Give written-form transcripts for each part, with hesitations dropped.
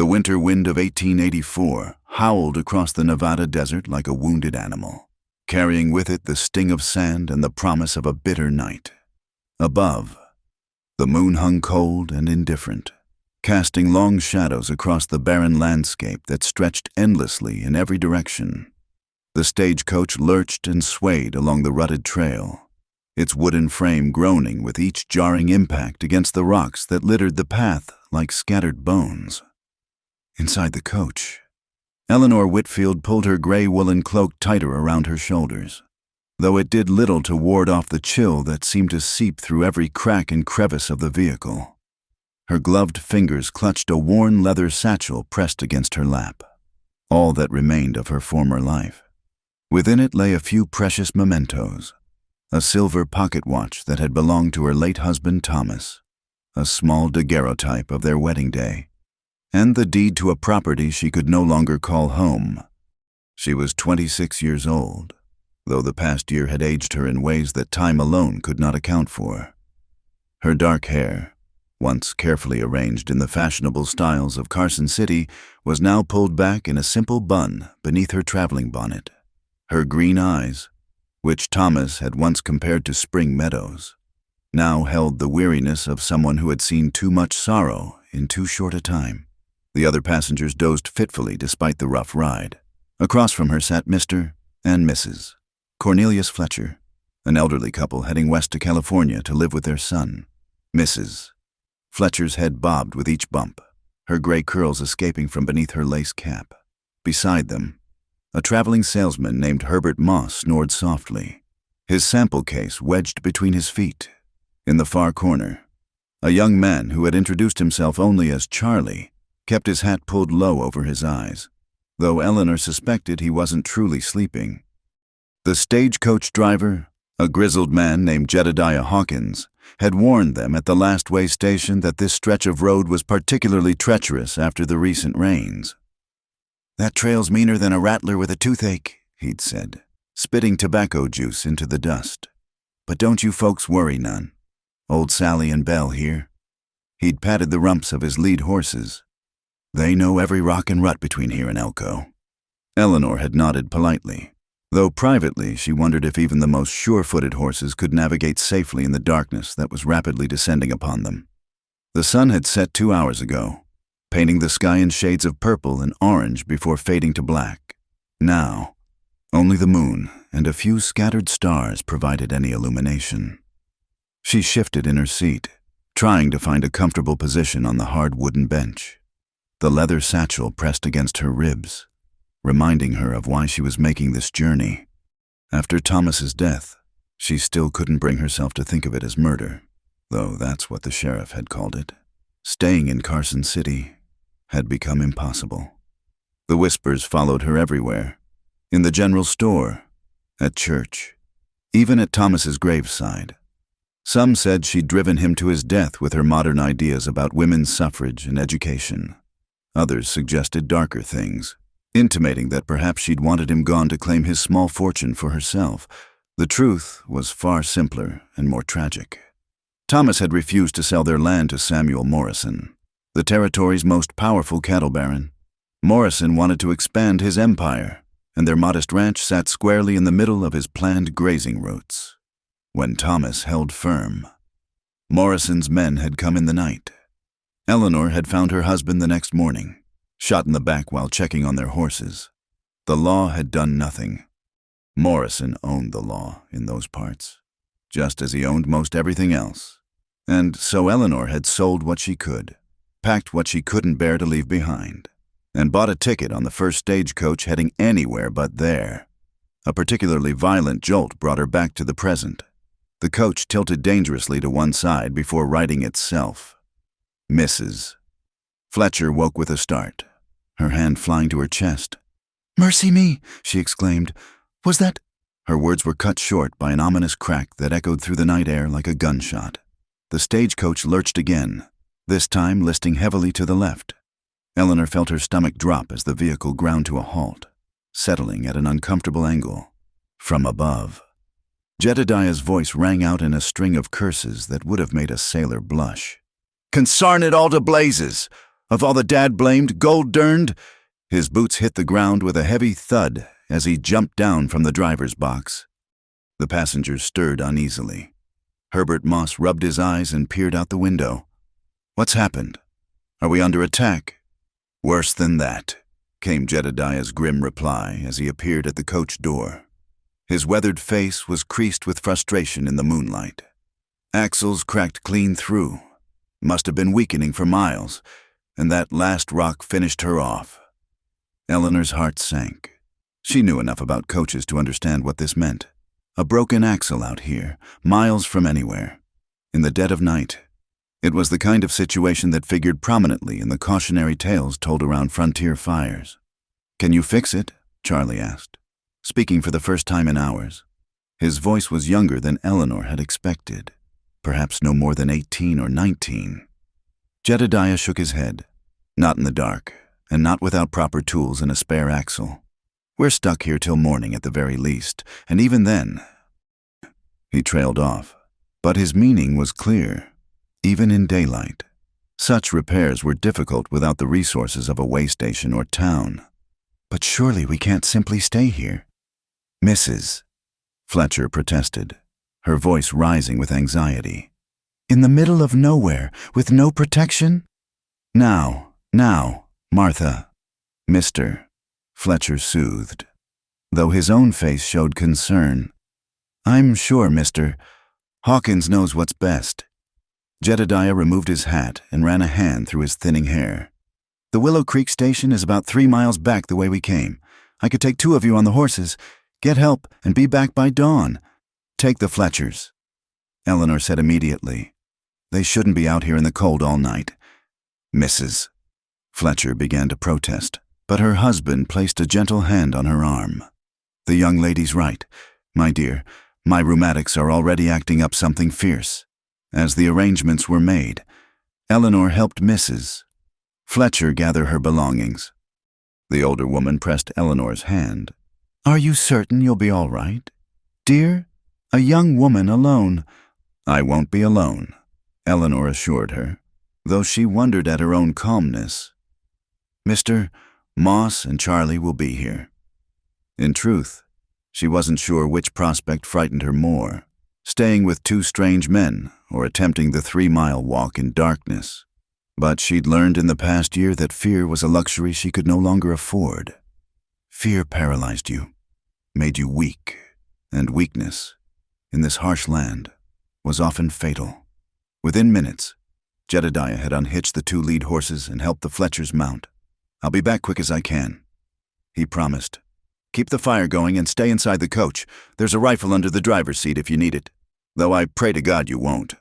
The winter wind of 1884 howled across the Nevada desert like a wounded animal, carrying with it the sting of sand and the promise of a bitter night. Above, the moon hung cold and indifferent, casting long shadows across the barren landscape that stretched endlessly in every direction. The stagecoach lurched and swayed along the rutted trail, its wooden frame groaning with each jarring impact against the rocks that littered the path like scattered bones. Inside the coach, Eleanor Whitfield pulled her gray woolen cloak tighter around her shoulders, though it did little to ward off the chill that seemed to seep through every crack and crevice of the vehicle. Her gloved fingers clutched a worn leather satchel pressed against her lap, all that remained of her former life. Within it lay a few precious mementos: a silver pocket watch that had belonged to her late husband Thomas, a small daguerreotype of their wedding day, and the deed to a property she could no longer call home. She was 26 years old, though the past year had aged her in ways that time alone could not account for. Her dark hair, once carefully arranged in the fashionable styles of Carson City, was now pulled back in a simple bun beneath her traveling bonnet. Her green eyes, which Thomas had once compared to spring meadows, now held the weariness of someone who had seen too much sorrow in too short a time. The other passengers dozed fitfully despite the rough ride. Across from her sat Mr. and Mrs. Cornelius Fletcher, an elderly couple heading west to California to live with their son. Mrs. Fletcher's head bobbed with each bump, her gray curls escaping from beneath her lace cap. Beside them, a traveling salesman named Herbert Moss snored softly, his sample case wedged between his feet. In the far corner, a young man who had introduced himself only as Charlie kept his hat pulled low over his eyes, though Eleanor suspected he wasn't truly sleeping. The stagecoach driver, a grizzled man named Jedediah Hawkins, had warned them at the last way station that this stretch of road was particularly treacherous after the recent rains. "That trail's meaner than a rattler with a toothache," he'd said, spitting tobacco juice into the dust. "But don't you folks worry none. Old Sally and Belle here." He'd patted the rumps of his lead horses. "They know every rock and rut between here and Elko." Eleanor had nodded politely, though privately she wondered if even the most sure-footed horses could navigate safely in the darkness that was rapidly descending upon them. The sun had set 2 hours ago, painting the sky in shades of purple and orange before fading to black. Now, only the moon and a few scattered stars provided any illumination. She shifted in her seat, trying to find a comfortable position on the hard wooden bench, the leather satchel pressed against her ribs, reminding her of why she was making this journey. After Thomas's death, she still couldn't bring herself to think of it as murder, though that's what the sheriff had called it. Staying in Carson City had become impossible. The whispers followed her everywhere, in the general store, at church, even at Thomas's graveside. Some said she'd driven him to his death with her modern ideas about women's suffrage and education. Others suggested darker things, intimating that perhaps she'd wanted him gone to claim his small fortune for herself. The truth was far simpler and more tragic. Thomas had refused to sell their land to Samuel Morrison, the territory's most powerful cattle baron. Morrison wanted to expand his empire, and their modest ranch sat squarely in the middle of his planned grazing routes. When Thomas held firm, Morrison's men had come in the night. Eleanor had found her husband the next morning, shot in the back while checking on their horses. The law had done nothing. Morrison owned the law in those parts, just as he owned most everything else. And so Eleanor had sold what she could, packed what she couldn't bear to leave behind, and bought a ticket on the first stagecoach heading anywhere but there. A particularly violent jolt brought her back to the present. The coach tilted dangerously to one side before righting itself. Mrs. Fletcher woke with a start, her hand flying to her chest. "Mercy me!" she exclaimed. "Was that—" Her words were cut short by an ominous crack that echoed through the night air like a gunshot. The stagecoach lurched again, this time listing heavily to the left. Eleanor felt her stomach drop as the vehicle ground to a halt, settling at an uncomfortable angle. From above, Jedediah's voice rang out in a string of curses that would have made a sailor blush. "Consarn it all to blazes! Of all the dad-blamed, gold-derned—" His boots hit the ground with a heavy thud as he jumped down from the driver's box. The passengers stirred uneasily. Herbert Moss rubbed his eyes and peered out the window. "What's happened? Are we under attack?" "Worse than that," came Jedediah's grim reply as he appeared at the coach door. His weathered face was creased with frustration in the moonlight. Axles cracked clean through. Must have been weakening for miles, and that last rock finished her off. Eleanor's heart sank. She knew enough about coaches to understand what this meant. A broken axle out here, miles from anywhere, in the dead of night. It was the kind of situation that figured prominently in the cautionary tales told around frontier fires. "Can you fix it?" Charlie asked, speaking for the first time in hours. His voice was younger than Eleanor had expected, perhaps no more than 18 or 19. Jedediah shook his head. "Not in the dark, and not without proper tools and a spare axle. We're stuck here till morning at the very least, and even then—" He trailed off, but his meaning was clear. Even in daylight, such repairs were difficult without the resources of a way station or town. "But surely we can't simply stay here." "Mrs." Fletcher protested, her voice rising with anxiety. "In the middle of nowhere, with no protection?" Now, Martha." "Mr." Fletcher soothed, though his own face showed concern. "I'm sure, Mr. Hawkins knows what's best." Jedediah removed his hat and ran a hand through his thinning hair. "The Willow Creek station is about 3 miles back the way we came. I could take 2 of you on the horses, get help, and be back by dawn. Take the Fletchers." Eleanor said immediately, "They shouldn't be out here in the cold all night." "Mrs." Fletcher began to protest, but her husband placed a gentle hand on her arm. "The young lady's right. My dear, my rheumatics are already acting up something fierce." As the arrangements were made, Eleanor helped Mrs. Fletcher gather her belongings. The older woman pressed Eleanor's hand. "Are you certain you'll be all right? Dear, a young woman alone." "I won't be alone," Eleanor assured her, though she wondered at her own calmness. "Mr. Moss and Charlie will be here." In truth, she wasn't sure which prospect frightened her more, staying with 2 strange men or attempting the 3-mile walk in darkness. But she'd learned in the past year that fear was a luxury she could no longer afford. Fear paralyzed you, made you weak, and weakness, in this harsh land, was often fatal. Within minutes, Jedediah had unhitched the 2 lead horses and helped the Fletchers mount. "I'll be back quick as I can," he promised. "Keep the fire going and stay inside the coach. There's a rifle under the driver's seat if you need it, though I pray to God you won't."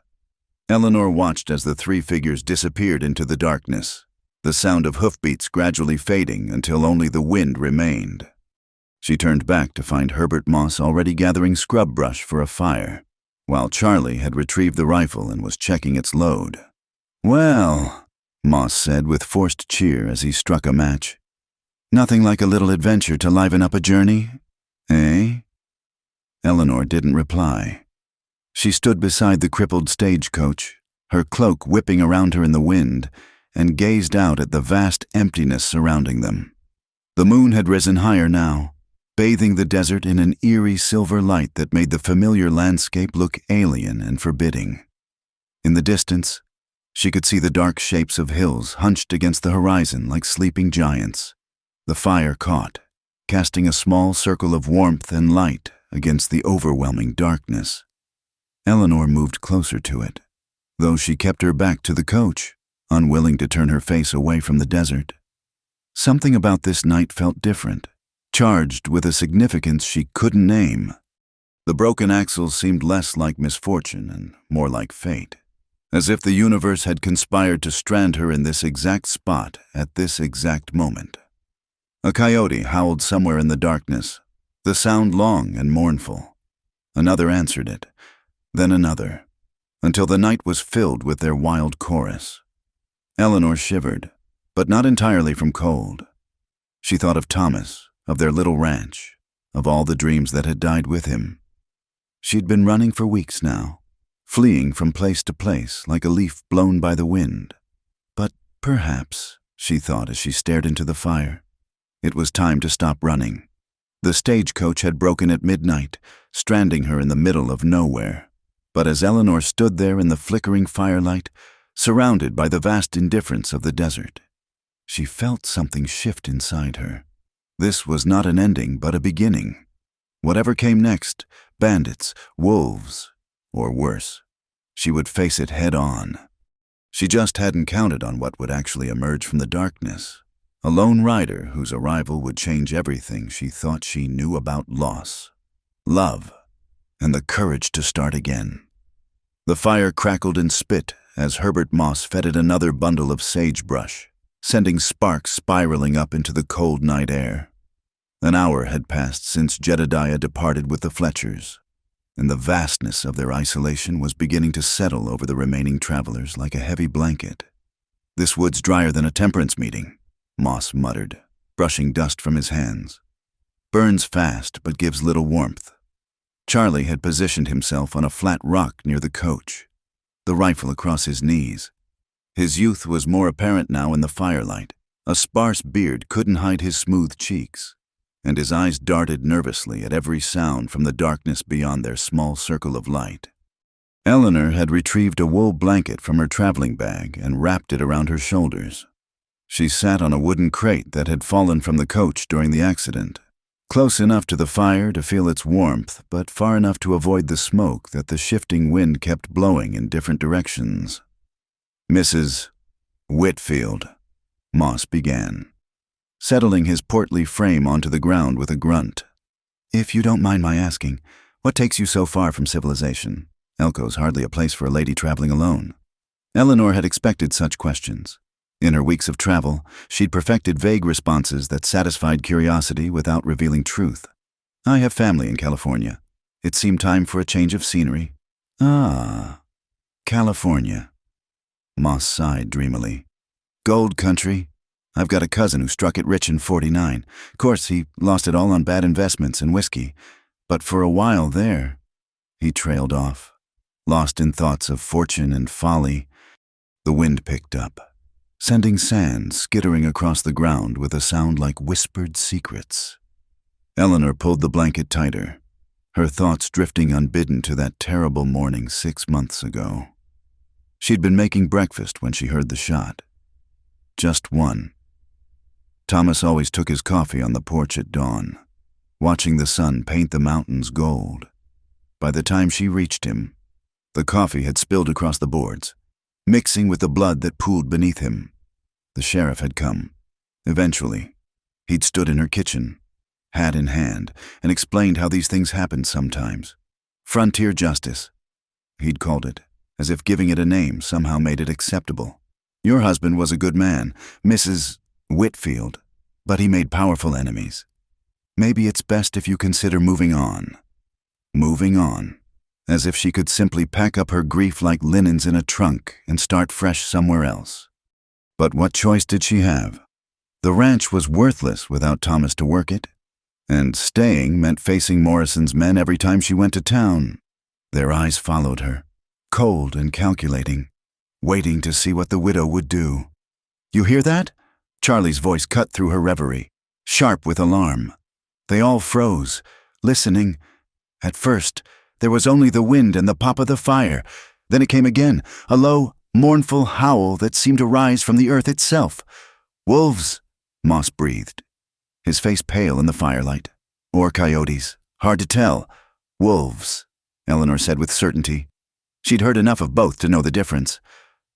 Eleanor watched as the 3 figures disappeared into the darkness, the sound of hoofbeats gradually fading until only the wind remained. She turned back to find Herbert Moss already gathering scrub brush for a fire, while Charlie had retrieved the rifle and was checking its load. "Well," Moss said with forced cheer as he struck a match, "nothing like a little adventure to liven up a journey, eh?" Eleanor didn't reply. She stood beside the crippled stagecoach, her cloak whipping around her in the wind, and gazed out at the vast emptiness surrounding them. The moon had risen higher now, bathing the desert in an eerie silver light that made the familiar landscape look alien and forbidding. In the distance, she could see the dark shapes of hills hunched against the horizon like sleeping giants. The fire caught, casting a small circle of warmth and light against the overwhelming darkness. Eleanor moved closer to it, though she kept her back to the coach, unwilling to turn her face away from the desert. Something about this night felt different, charged with a significance she couldn't name. The broken axles seemed less like misfortune and more like fate, as if the universe had conspired to strand her in this exact spot at this exact moment. A coyote howled somewhere in the darkness, the sound long and mournful. Another answered it, then another, until the night was filled with their wild chorus. Eleanor shivered, but not entirely from cold. She thought of Thomas, of their little ranch, of all the dreams that had died with him. She'd been running for weeks now, fleeing from place to place like a leaf blown by the wind. But perhaps, she thought as she stared into the fire. It was time to stop running. The stagecoach had broken at midnight, stranding her in the middle of nowhere. But as Eleanor stood there in the flickering firelight, surrounded by the vast indifference of the desert, she felt something shift inside her. This was not an ending, but a beginning. Whatever came next, bandits, wolves, or worse, she would face it head on. She just hadn't counted on what would actually emerge from the darkness. A lone rider whose arrival would change everything she thought she knew about loss, love, and the courage to start again. The fire crackled and spit as Herbert Moss fed it another bundle of sagebrush, sending sparks spiraling up into the cold night air. An hour had passed since Jedediah departed with the Fletchers, and the vastness of their isolation was beginning to settle over the remaining travelers like a heavy blanket. "This wood's drier than a temperance meeting," Moss muttered, brushing dust from his hands. "Burns fast, but gives little warmth." Charlie had positioned himself on a flat rock near the coach, the rifle across his knees. His youth was more apparent now in the firelight. A sparse beard couldn't hide his smooth cheeks, and his eyes darted nervously at every sound from the darkness beyond their small circle of light. Eleanor had retrieved a wool blanket from her traveling bag and wrapped it around her shoulders. She sat on a wooden crate that had fallen from the coach during the accident, close enough to the fire to feel its warmth, but far enough to avoid the smoke that the shifting wind kept blowing in different directions. "Mrs. Whitfield," Moss began, settling his portly frame onto the ground with a grunt. "If you don't mind my asking, what takes you so far from civilization? Elko's hardly a place for a lady traveling alone." Eleanor had expected such questions. In her weeks of travel, she'd perfected vague responses that satisfied curiosity without revealing truth. "I have family in California. It seemed time for a change of scenery." "Ah, California." Moss sighed dreamily. "Gold country. I've got a cousin who struck it rich in '49. Of course, he lost it all on bad investments and whiskey. But for a while there," he trailed off, lost in thoughts of fortune and folly. The wind picked up, sending sand skittering across the ground with a sound like whispered secrets. Eleanor pulled the blanket tighter, her thoughts drifting unbidden to that terrible morning 6 months ago. She'd been making breakfast when she heard the shot. Just one. Thomas always took his coffee on the porch at dawn, watching the sun paint the mountains gold. By the time she reached him, the coffee had spilled across the boards, mixing with the blood that pooled beneath him. The sheriff had come. Eventually, he'd stood in her kitchen, hat in hand, and explained how these things happened sometimes. Frontier justice, he'd called it, as if giving it a name somehow made it acceptable. "Your husband was a good man, Mrs. Whitfield, but he made powerful enemies. Maybe it's best if you consider moving on." Moving on, as if she could simply pack up her grief like linens in a trunk and start fresh somewhere else. But what choice did she have? The ranch was worthless without Thomas to work it, and staying meant facing Morrison's men every time she went to town. Their eyes followed her, cold and calculating, waiting to see what the widow would do. "You hear that?" Charlie's voice cut through her reverie, sharp with alarm. They all froze, listening. At first, there was only the wind and the pop of the fire. Then it came again, a low, mournful howl that seemed to rise from the earth itself. "Wolves," Moss breathed, his face pale in the firelight. "Or coyotes. Hard to tell." "Wolves," Eleanor said with certainty. She'd heard enough of both to know the difference.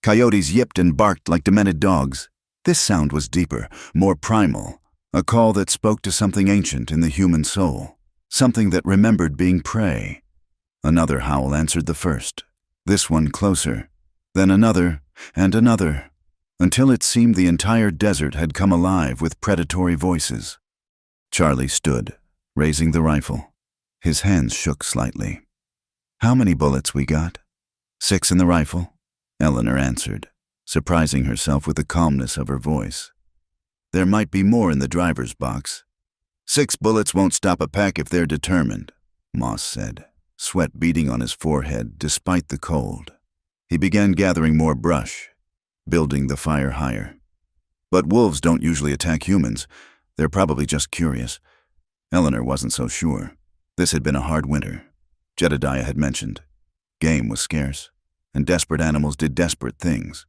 Coyotes yipped and barked like demented dogs. This sound was deeper, more primal, a call that spoke to something ancient in the human soul, something that remembered being prey. Another howl answered the first, this one closer, then another and another, until it seemed the entire desert had come alive with predatory voices. Charlie stood, raising the rifle. His hands shook slightly. "How many bullets we got?" "6 in the rifle," Eleanor answered, surprising herself with the calmness of her voice. "There might be more in the driver's box." "6 bullets won't stop a pack if they're determined," Moss said, sweat beading on his forehead despite the cold. He began gathering more brush, building the fire higher. But wolves don't usually attack humans. They're probably just curious. Eleanor wasn't so sure. This had been a hard winter. Jedediah had mentioned. Game was scarce, and desperate animals did desperate things.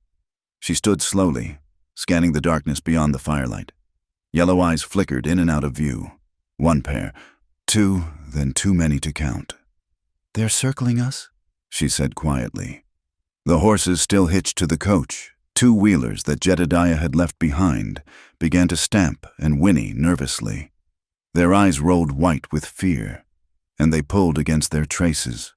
She stood slowly, scanning the darkness beyond the firelight. Yellow eyes flickered in and out of view. One pair, two, then too many to count. "They're circling us," she said quietly. The horses still hitched to the coach. Two wheelers that Jedediah had left behind began to stamp and whinny nervously. Their eyes rolled white with fear, and they pulled against their traces.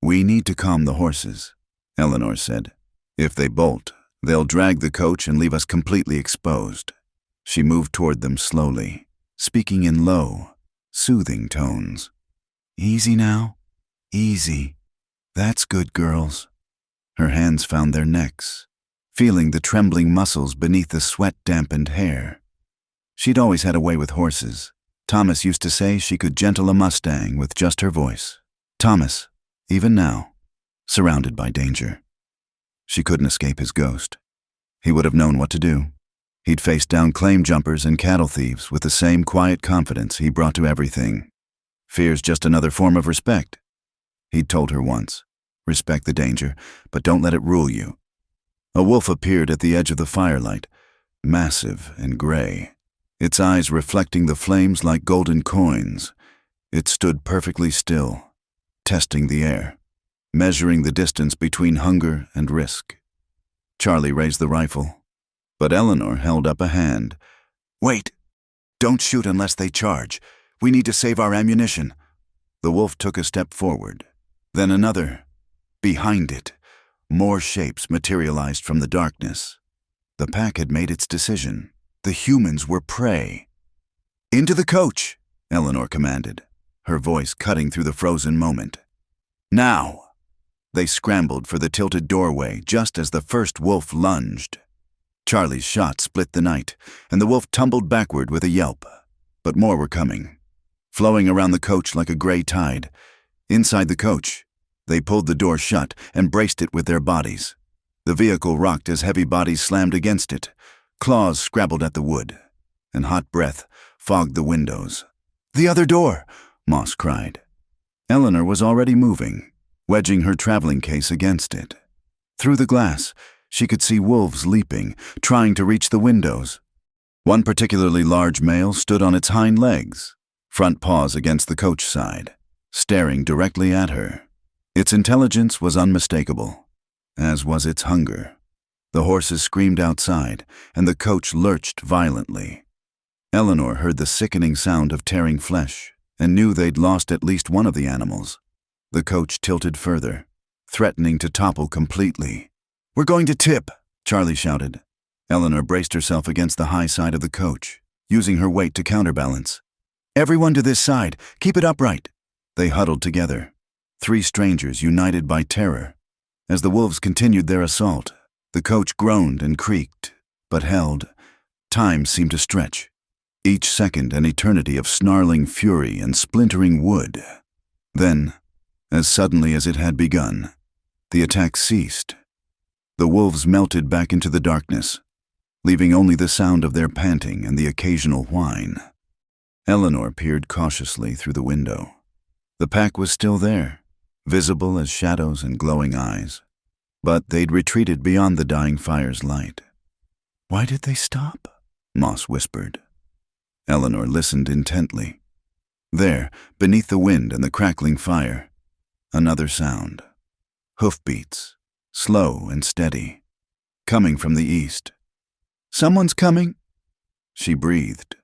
"We need to calm the horses," Eleanor said. "If they bolt, they'll drag the coach and leave us completely exposed." She moved toward them slowly, speaking in low, soothing tones. "Easy now. Easy. That's good, girls." Her hands found their necks, feeling the trembling muscles beneath the sweat-dampened hair. She'd always had a way with horses. Thomas used to say she could gentle a Mustang with just her voice. Thomas, even now, surrounded by danger. She couldn't escape his ghost. He would have known what to do. He'd faced down claim jumpers and cattle thieves with the same quiet confidence he brought to everything. "Fear's just another form of respect," he'd told her once. "Respect the danger, but don't let it rule you." A wolf appeared at the edge of the firelight, massive and gray, its eyes reflecting the flames like golden coins. It stood perfectly still, testing the air, measuring the distance between hunger and risk. Charlie raised the rifle, but Eleanor held up a hand. "Wait! Don't shoot unless they charge. We need to save our ammunition." The wolf took a step forward, then another. Behind it, more shapes materialized from the darkness. The pack had made its decision. The humans were prey. "Into the coach," Eleanor commanded, her voice cutting through the frozen moment. "Now!" They scrambled for the tilted doorway just as the first wolf lunged. Charlie's shot split the night, and the wolf tumbled backward with a yelp. But more were coming, flowing around the coach like a gray tide. Inside the coach, they pulled the door shut and braced it with their bodies. The vehicle rocked as heavy bodies slammed against it. Claws scrabbled at the wood, and hot breath fogged the windows. "The other door!" Moss cried. Eleanor was already moving, wedging her traveling case against it. Through the glass, she could see wolves leaping, trying to reach the windows. One particularly large male stood on its hind legs, front paws against the coach side, staring directly at her. Its intelligence was unmistakable, as was its hunger. The horses screamed outside, and the coach lurched violently. Eleanor heard the sickening sound of tearing flesh and knew they'd lost at least one of the animals. The coach tilted further, threatening to topple completely. "We're going to tip," Charlie shouted. Eleanor braced herself against the high side of the coach, using her weight to counterbalance. "Everyone to this side. Keep it upright." They huddled together, three strangers united by terror. As the wolves continued their assault, the coach groaned and creaked, but held. Time seemed to stretch, each second an eternity of snarling fury and splintering wood. Then, as suddenly as it had begun, the attack ceased. The wolves melted back into the darkness, leaving only the sound of their panting and the occasional whine. Eleanor peered cautiously through the window. The pack was still there, visible as shadows and glowing eyes, but they'd retreated beyond the dying fire's light. "Why did they stop?" Moss whispered. Eleanor listened intently. There, beneath the wind and the crackling fire, another sound. Hoofbeats, slow and steady, coming from the east. "Someone's coming," she breathed.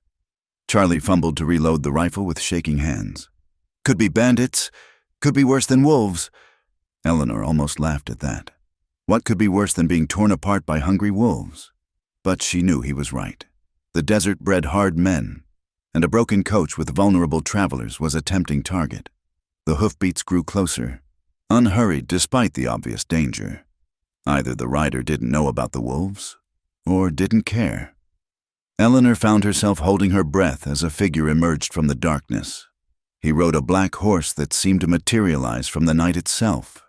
Charlie fumbled to reload the rifle with shaking hands. "Could be bandits. Could be worse than wolves." Eleanor almost laughed at that. What could be worse than being torn apart by hungry wolves? But she knew he was right. The desert bred hard men, and a broken coach with vulnerable travelers was a tempting target. The hoofbeats grew closer, unhurried despite the obvious danger. Either the rider didn't know about the wolves, or didn't care. Eleanor found herself holding her breath as a figure emerged from the darkness. He rode a black horse that seemed to materialize from the night itself.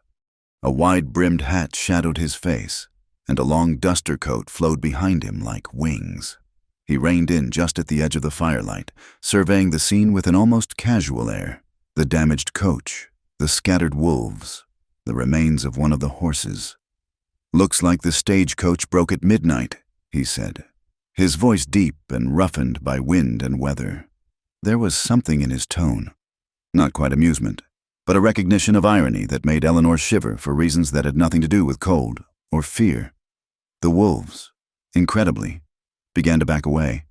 A wide-brimmed hat shadowed his face, and a long duster coat flowed behind him like wings. He reined in just at the edge of the firelight, surveying the scene with an almost casual air. The damaged coach, the scattered wolves, the remains of one of the horses. "Looks like the stagecoach broke at midnight," he said, his voice deep and roughened by wind and weather. There was something in his tone, not quite amusement, but a recognition of irony that made Eleanor shiver for reasons that had nothing to do with cold or fear. The wolves, incredibly, began to back away.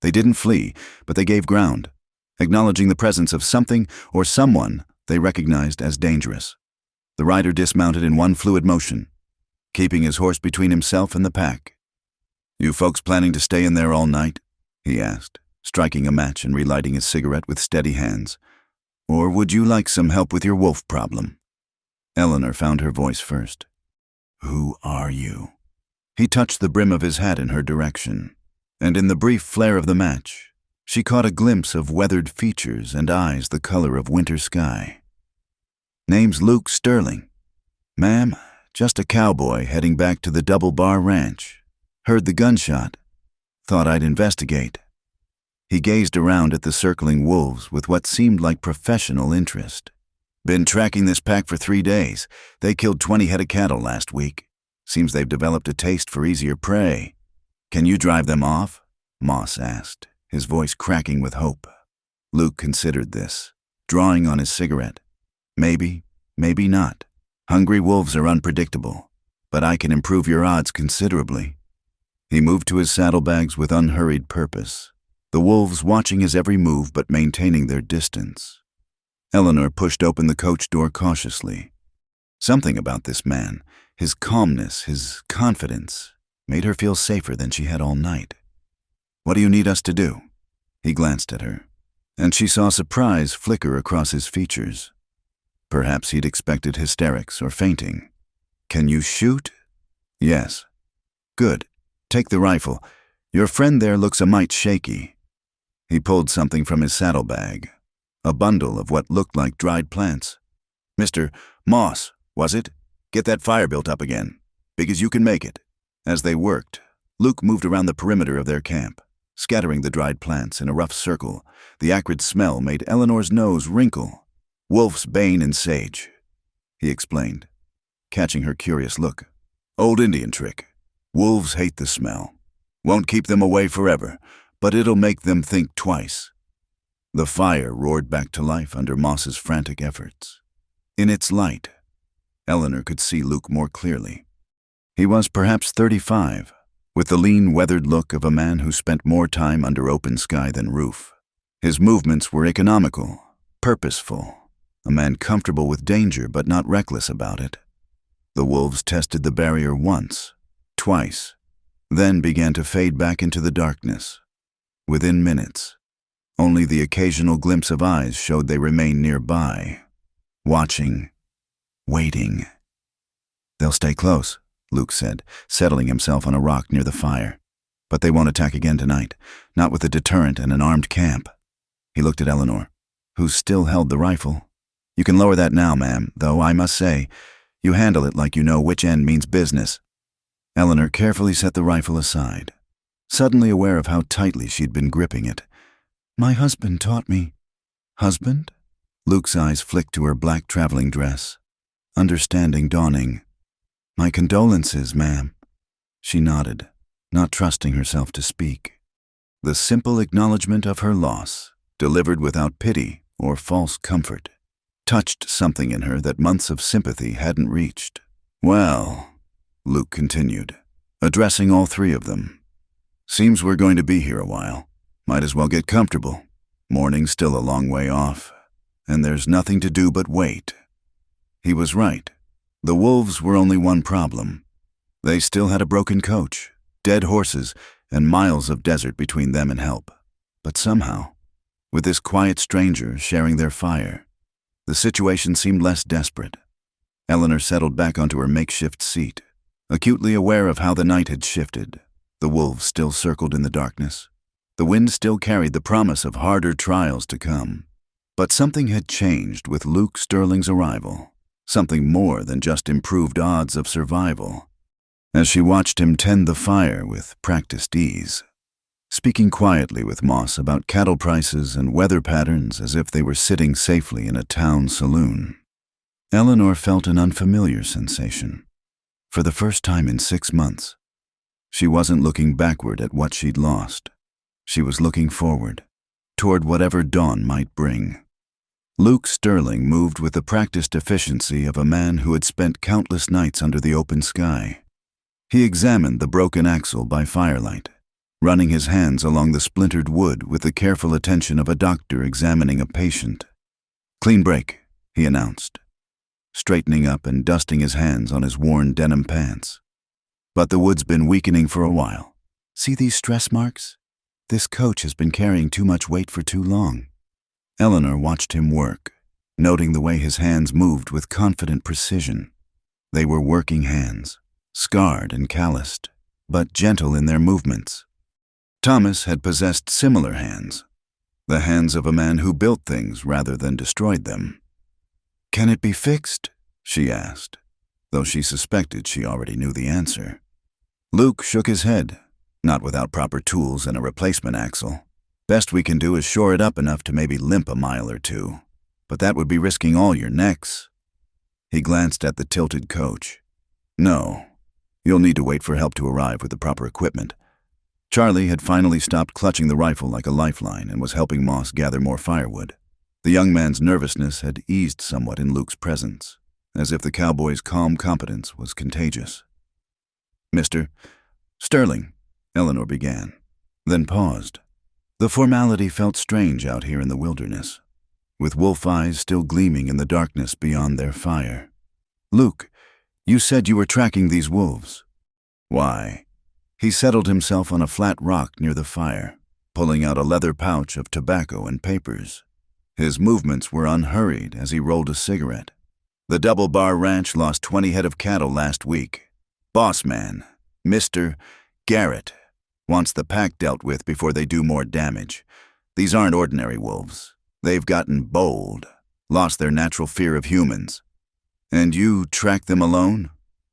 They didn't flee, but they gave ground, acknowledging the presence of something or someone they recognized as dangerous. The rider dismounted in one fluid motion, keeping his horse between himself and the pack. "You folks planning to stay in there all night?" he asked, striking a match and relighting his cigarette with steady hands. "Or would you like some help with your wolf problem?" Eleanor found her voice first. "Who are you?" He touched the brim of his hat in her direction, and in the brief flare of the match, she caught a glimpse of weathered features and eyes the color of winter sky. "Name's Luke Sterling. Ma'am, just a cowboy heading back to the Double Bar Ranch. Heard the gunshot. Thought I'd investigate." He gazed around at the circling wolves with what seemed like professional interest. "Been tracking this pack for 3 days. They killed 20 head of cattle last week. Seems they've developed a taste for easier prey. Can you drive them off?" Moss asked, his voice cracking with hope. Luke considered this, drawing on his cigarette. "Maybe, maybe not. Hungry wolves are unpredictable, but I can improve your odds considerably." He moved to his saddlebags with unhurried purpose, the wolves watching his every move but maintaining their distance. Eleanor pushed open the coach door cautiously. Something about this man, his calmness, his confidence, made her feel safer than she had all night. "What do you need us to do?" He glanced at her, and she saw surprise flicker across his features. Perhaps he'd expected hysterics or fainting. "Can you shoot?" "Yes." "Good. Take the rifle. Your friend there looks a mite shaky." He pulled something from his saddlebag, a bundle of what looked like dried plants. "Mr. Moss, was it? Get that fire built up again. Big as you can make it." As they worked, Luke moved around the perimeter of their camp, scattering the dried plants in a rough circle. The acrid smell made Eleanor's nose wrinkle. "Wolf's bane and sage," he explained, catching her curious look. "Old Indian trick. Wolves hate the smell. Won't keep them away forever, but it'll make them think twice." The fire roared back to life under Moss's frantic efforts. In its light, Eleanor could see Luke more clearly. He was perhaps 35, with the lean, weathered look of a man who spent more time under open sky than roof. His movements were economical, purposeful, a man comfortable with danger but not reckless about it. The wolves tested the barrier once, twice, then began to fade back into the darkness. Within minutes, only the occasional glimpse of eyes showed they remained nearby, watching, waiting. "They'll stay close," Luke said, settling himself on a rock near the fire. "But they won't attack again tonight, not with a deterrent and an armed camp." He looked at Eleanor, who still held the rifle. "You can lower that now, ma'am, though I must say, you handle it like you know which end means business." Eleanor carefully set the rifle aside, suddenly aware of how tightly she'd been gripping it. "My husband taught me." "Husband?" Luke's eyes flicked to her black traveling dress, understanding dawning. "My condolences, ma'am." She nodded, not trusting herself to speak. The simple acknowledgement of her loss, delivered without pity or false comfort, touched something in her that months of sympathy hadn't reached. "Well," Luke continued, addressing all three of them, "seems we're going to be here a while. Might as well get comfortable. Morning's still a long way off, and there's nothing to do but wait." He was right. The wolves were only one problem. They still had a broken coach, dead horses, and miles of desert between them and help. But somehow, with this quiet stranger sharing their fire, the situation seemed less desperate. Eleanor settled back onto her makeshift seat, acutely aware of how the night had shifted. The wolves still circled in the darkness. The wind still carried the promise of harder trials to come. But something had changed with Luke Sterling's arrival. Something more than just improved odds of survival. as she watched him tend the fire with practiced ease, speaking quietly with Moss about cattle prices and weather patterns as if they were sitting safely in a town saloon. Eleanor felt an unfamiliar sensation. For the first time in 6 months, she wasn't looking backward at what she'd lost. She was looking forward, toward whatever dawn might bring. Luke Sterling moved with the practiced efficiency of a man who had spent countless nights under the open sky. He examined the broken axle by firelight, running his hands along the splintered wood with the careful attention of a doctor examining a patient. "Clean break," he announced, straightening up and dusting his hands on his worn denim pants. "But the wood's been weakening for a while. See these stress marks? This coach has been carrying too much weight for too long." Eleanor watched him work, noting the way his hands moved with confident precision. They were working hands, scarred and calloused, but gentle in their movements. Thomas had possessed similar hands, the hands of a man who built things rather than destroyed them. "Can it be fixed?" she asked, though she suspected she already knew the answer. Luke shook his head, not without proper tools and a replacement axle. "Best we can do is shore it up enough to maybe limp a mile or two, but that would be risking all your necks." He glanced at the tilted coach. "No, you'll need to wait for help to arrive with the proper equipment." Charlie had finally stopped clutching the rifle like a lifeline and was helping Moss gather more firewood. The young man's nervousness had eased somewhat in Luke's presence, as if the cowboy's calm competence was contagious. "Mr. Sterling," Eleanor began, then paused. The formality felt strange out here in the wilderness, with wolf eyes still gleaming in the darkness beyond their fire. "Luke, you said you were tracking these wolves." "Why?" He settled himself on a flat rock near the fire, pulling out a leather pouch of tobacco and papers. His movements were unhurried as he rolled a cigarette. "The Double Bar Ranch lost 20 head of cattle last week. Boss man, Mr. Garrett, wants the pack dealt with before they do more damage. These aren't ordinary wolves. They've gotten bold, lost their natural fear of humans." "And you tracked them alone?"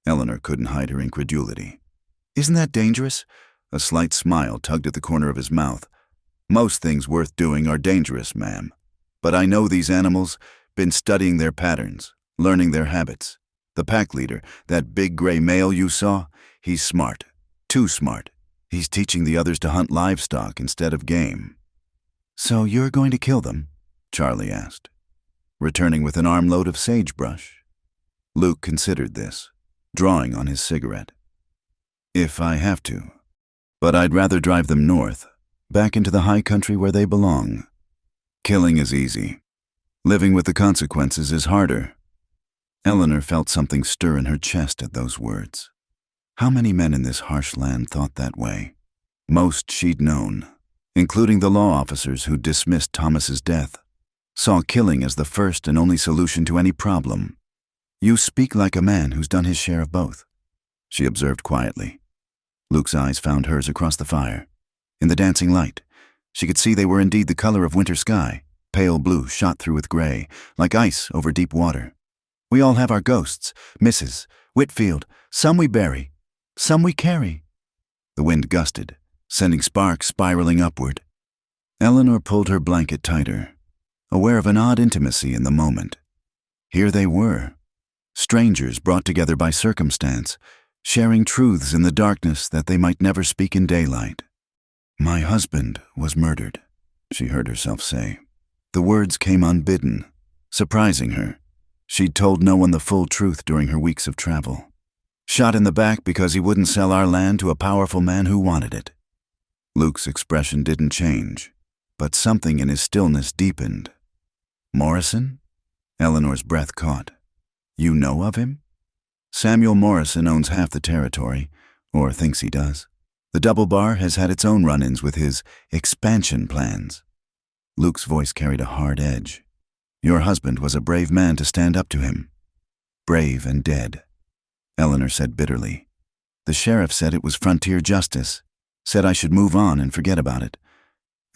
Eleanor couldn't hide her incredulity. "Isn't that dangerous?" A slight smile tugged at the corner of his mouth. "Most things worth doing are dangerous, ma'am. But I know these animals, been studying their patterns, learning their habits. The pack leader, that big gray male you saw, he's smart. Too smart. He's teaching the others to hunt livestock instead of game." "So you're going to kill them?" Charlie asked, returning with an armload of sagebrush. Luke considered this, drawing on his cigarette. "If I have to. But I'd rather drive them north, back into the high country where they belong. Killing is easy. Living with the consequences is harder." Eleanor felt something stir in her chest at those words. How many men in this harsh land thought that way? Most she'd known, including the law officers who dismissed Thomas's death, saw killing as the first and only solution to any problem. "You speak like a man who's done his share of both," she observed quietly. Luke's eyes found hers across the fire. In the dancing light, she could see they were indeed the color of winter sky, pale blue shot through with gray, like ice over deep water. "We all have our ghosts, Mrs. Whitfield. Some we bury, some we carry." The wind gusted, sending sparks spiraling upward. Eleanor pulled her blanket tighter, aware of an odd intimacy in the moment. Here they were, strangers brought together by circumstance, sharing truths in the darkness that they might never speak in daylight. "My husband was murdered," she heard herself say. The words came unbidden, surprising her. She'd told no one the full truth during her weeks of travel. "Shot in the back because he wouldn't sell our land to a powerful man who wanted it." Luke's expression didn't change, but something in his stillness deepened. "Morrison?" Eleanor's breath caught. "You know of him?" "Samuel Morrison owns half the territory, or thinks he does. The Double Bar has had its own run-ins with his expansion plans." Luke's voice carried a hard edge. "Your husband was a brave man to stand up to him." "Brave and dead," Eleanor said bitterly. "The sheriff said it was frontier justice, said I should move on and forget about it.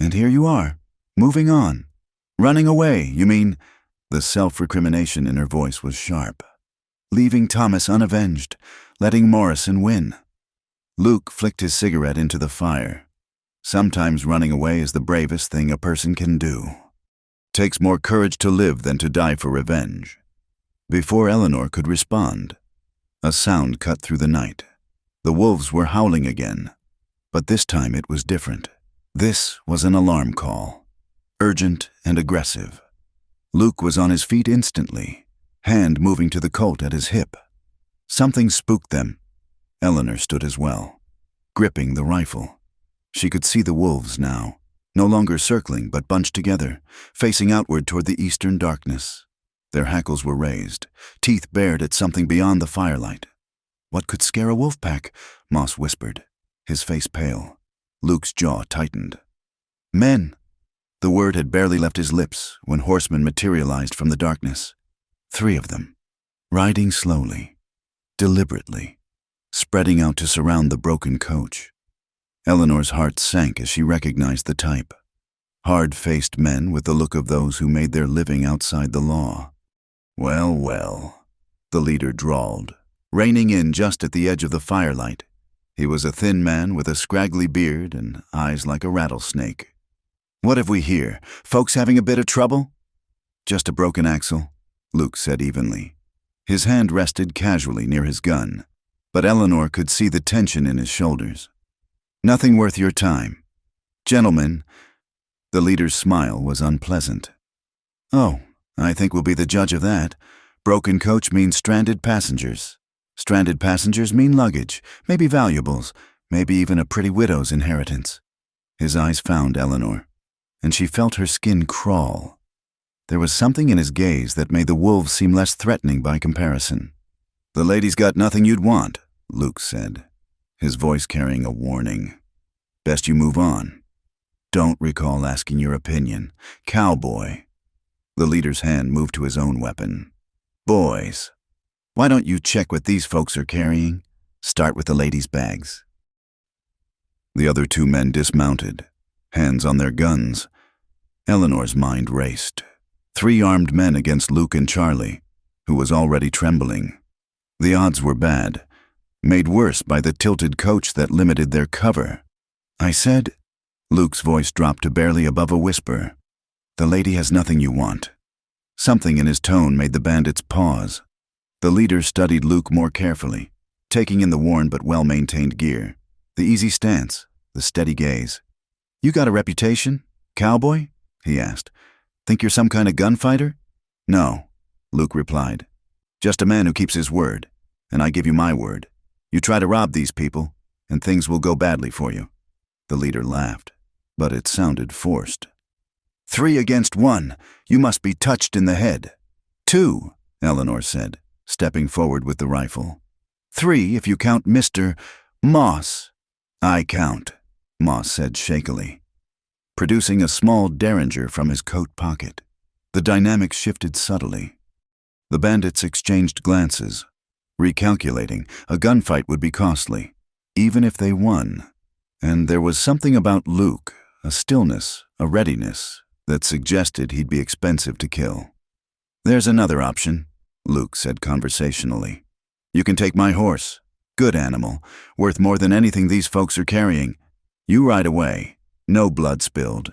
And here you are, moving on. Running away, you mean?" The self-recrimination in her voice was sharp. leaving Thomas unavenged, letting Morrison win. Luke flicked his cigarette into the fire. Sometimes running away is the bravest thing a person can do. Takes more courage to live than to die for revenge. Before Eleanor could respond, a sound cut through the night. The wolves were howling again, but this time it was different. This was an alarm call, urgent and aggressive. Luke was on his feet instantly, hand moving to the Colt at his hip. Something spooked them. Eleanor stood as well, gripping the rifle. She could see the wolves now, no longer circling but bunched together, facing outward toward the eastern darkness. Their hackles were raised, teeth bared at something beyond the firelight. "What could scare a wolf pack?" Moss whispered, his face pale. Luke's jaw tightened. "Men!" The word had barely left his lips when horsemen materialized from the darkness. 3 of them, riding slowly, deliberately, spreading out to surround the broken coach. Eleanor's heart sank as she recognized the type. Hard-faced men with the look of those who made their living outside the law. "Well, well," the leader drawled, reining in just at the edge of the firelight. He was a thin man with a scraggly beard and eyes like a rattlesnake. "What have we here? Folks having a bit of trouble?" "Just a broken axle," Luke said evenly. His hand rested casually near his gun, but Eleanor could see the tension in his shoulders. "Nothing worth your time. Gentlemen," the leader's smile was unpleasant. "Oh, I think we'll be the judge of that. Broken coach means stranded passengers. Stranded passengers mean luggage, maybe valuables, maybe even a pretty widow's inheritance." His eyes found Eleanor, and she felt her skin crawl. There was something in his gaze that made the wolves seem less threatening by comparison. "The lady's got nothing you'd want," Luke said, his voice carrying a warning. "Best you move on. Don't recall asking your opinion. Cowboy." The leader's hand moved to his own weapon. "Boys, why don't you check what these folks are carrying? Start with the ladies' bags." The other 2 men dismounted, hands on their guns. Eleanor's mind raced. 3 armed men against Luke and Charlie, who was already trembling. The odds were bad, made worse by the tilted coach that limited their cover. "I said," Luke's voice dropped to barely above a whisper, "the lady has nothing you want." Something in his tone made the bandits pause. The leader studied Luke more carefully, taking in the worn but well-maintained gear, the easy stance, the steady gaze. "You got a reputation, Cowboy?" he asked. "Think you're some kind of gunfighter?" "No," Luke replied. "Just a man who keeps his word, and I give you my word. You try to rob these people, and things will go badly for you." The leader laughed, but it sounded forced. 3 against 1. You must be touched in the head." 2, Eleanor said, stepping forward with the rifle. 3 if you count Mr. Moss." "I count," Moss said shakily, producing a small derringer from his coat pocket. The dynamics shifted subtly. The bandits exchanged glances. Recalculating, a gunfight would be costly, even if they won. And there was something about Luke, a stillness, a readiness, that suggested he'd be expensive to kill. "There's another option," Luke said conversationally. "You can take my horse. Good animal, worth more than anything these folks are carrying. You ride away. No blood spilled.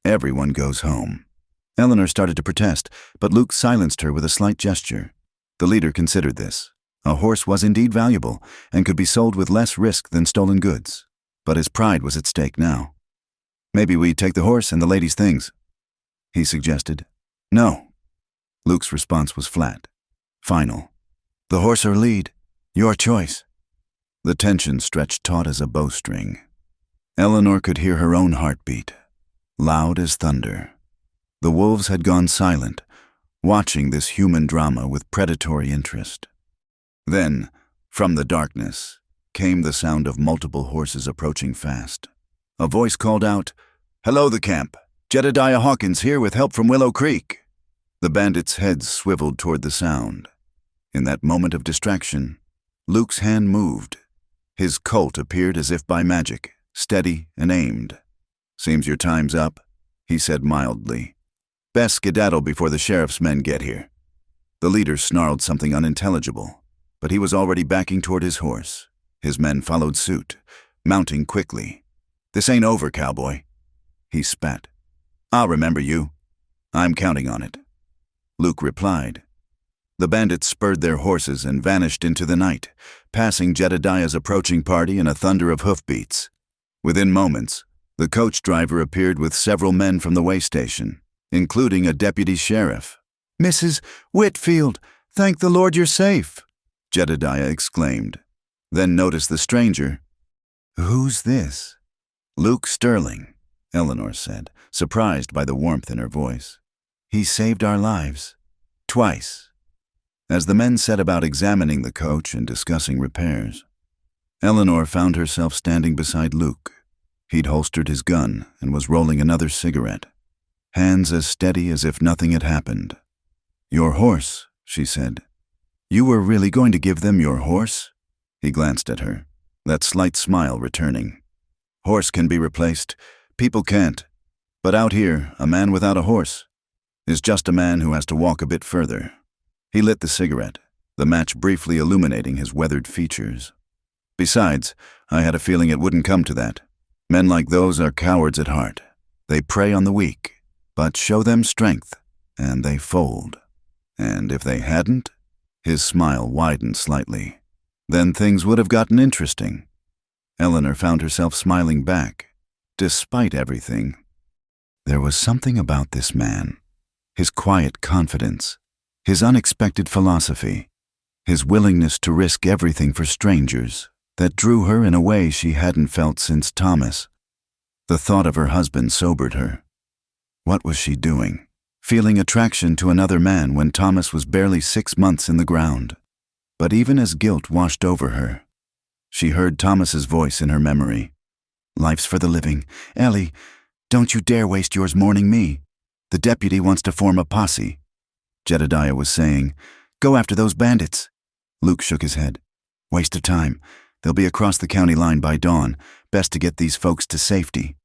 Everyone goes home." Eleanor started to protest, but Luke silenced her with a slight gesture. The leader considered this. A horse was indeed valuable and could be sold with less risk than stolen goods, but his pride was at stake now. "Maybe we take the horse and the lady's things," he suggested. "No." Luke's response was flat, final. "The horse or lead, your choice." The tension stretched taut as a bowstring. Eleanor could hear her own heartbeat, loud as thunder. The wolves had gone silent, watching this human drama with predatory interest. Then, from the darkness, came the sound of multiple horses approaching fast. A voice called out, "Hello, the camp. Jedediah Hawkins here with help from Willow Creek." The bandits' heads swiveled toward the sound. In that moment of distraction, Luke's hand moved. His Colt appeared as if by magic, steady and aimed. "Seems your time's up," he said mildly. "Best skedaddle before the sheriff's men get here." The leader snarled something unintelligible, but he was already backing toward his horse. His men followed suit, mounting quickly. "This ain't over, cowboy." He spat. "I'll remember you. I'm counting on it." Luke replied. The bandits spurred their horses and vanished into the night, passing Jedediah's approaching party in a thunder of hoofbeats. Within moments, the coach driver appeared with several men from the way station, including a deputy sheriff. "Mrs. Whitfield, thank the Lord you're safe," Jedediah exclaimed, then noticed the stranger. "Who's this?" "Luke Sterling," Eleanor said, surprised by the warmth in her voice. "He saved our lives. Twice." As the men set about examining the coach and discussing repairs, Eleanor found herself standing beside Luke. He'd holstered his gun and was rolling another cigarette, hands as steady as if nothing had happened. "Your horse," she said. "You were really going to give them your horse?" He glanced at her, that slight smile returning. "Horse can be replaced. People can't. But out here, a man without a horse is just a man who has to walk a bit further." He lit the cigarette, the match briefly illuminating his weathered features. "Besides, I had a feeling it wouldn't come to that. Men like those are cowards at heart. They prey on the weak, but show them strength, and they fold. And if they hadn't," his smile widened slightly, "then things would have gotten interesting." Eleanor found herself smiling back, despite everything. There was something about this man, his quiet confidence, his unexpected philosophy, his willingness to risk everything for strangers, that drew her in a way she hadn't felt since Thomas. The thought of her husband sobered her. What was she doing, feeling attraction to another man when Thomas was barely 6 months in the ground? But even as guilt washed over her, she heard Thomas's voice in her memory. "Life's for the living. Ellie, don't you dare waste yours mourning me. The deputy wants to form a posse." Jedediah was saying, "Go after those bandits." Luke shook his head. "Waste of time. They'll be across the county line by dawn. Best to get these folks to safety."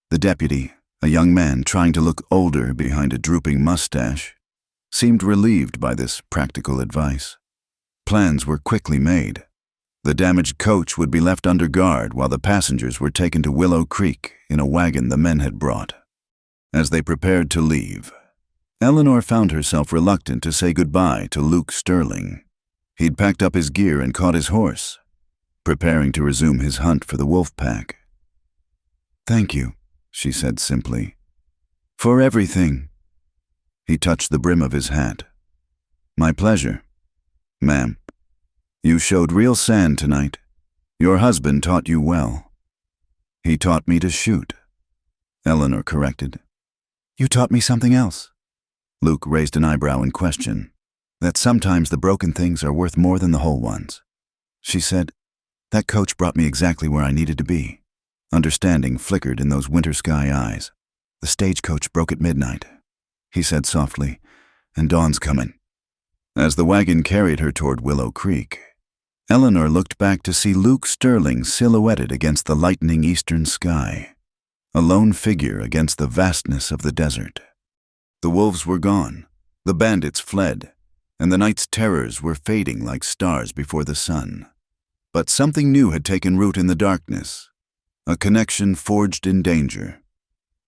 The deputy, a young man trying to look older behind a drooping mustache, seemed relieved by this practical advice. Plans were quickly made. The damaged coach would be left under guard while the passengers were taken to Willow Creek in a wagon the men had brought. As they prepared to leave, Eleanor found herself reluctant to say goodbye to Luke Sterling. He'd packed up his gear and caught his horse, preparing to resume his hunt for the wolf pack. "Thank you," she said simply, "for everything." He touched the brim of his hat. "My pleasure. Ma'am, you showed real sand tonight. Your husband taught you well." "He taught me to shoot," Eleanor corrected. "You taught me something else." Luke raised an eyebrow in question. "That sometimes the broken things are worth more than the whole ones." She said, "That coach brought me exactly where I needed to be." Understanding flickered in those winter sky eyes. "The stagecoach broke at midnight," he said softly, "and dawn's coming." As the wagon carried her toward Willow Creek, Eleanor looked back to see Luke Sterling silhouetted against the lightening eastern sky, a lone figure against the vastness of the desert. The wolves were gone, the bandits fled, and the night's terrors were fading like stars before the sun. But something new had taken root in the darkness, a connection forged in danger,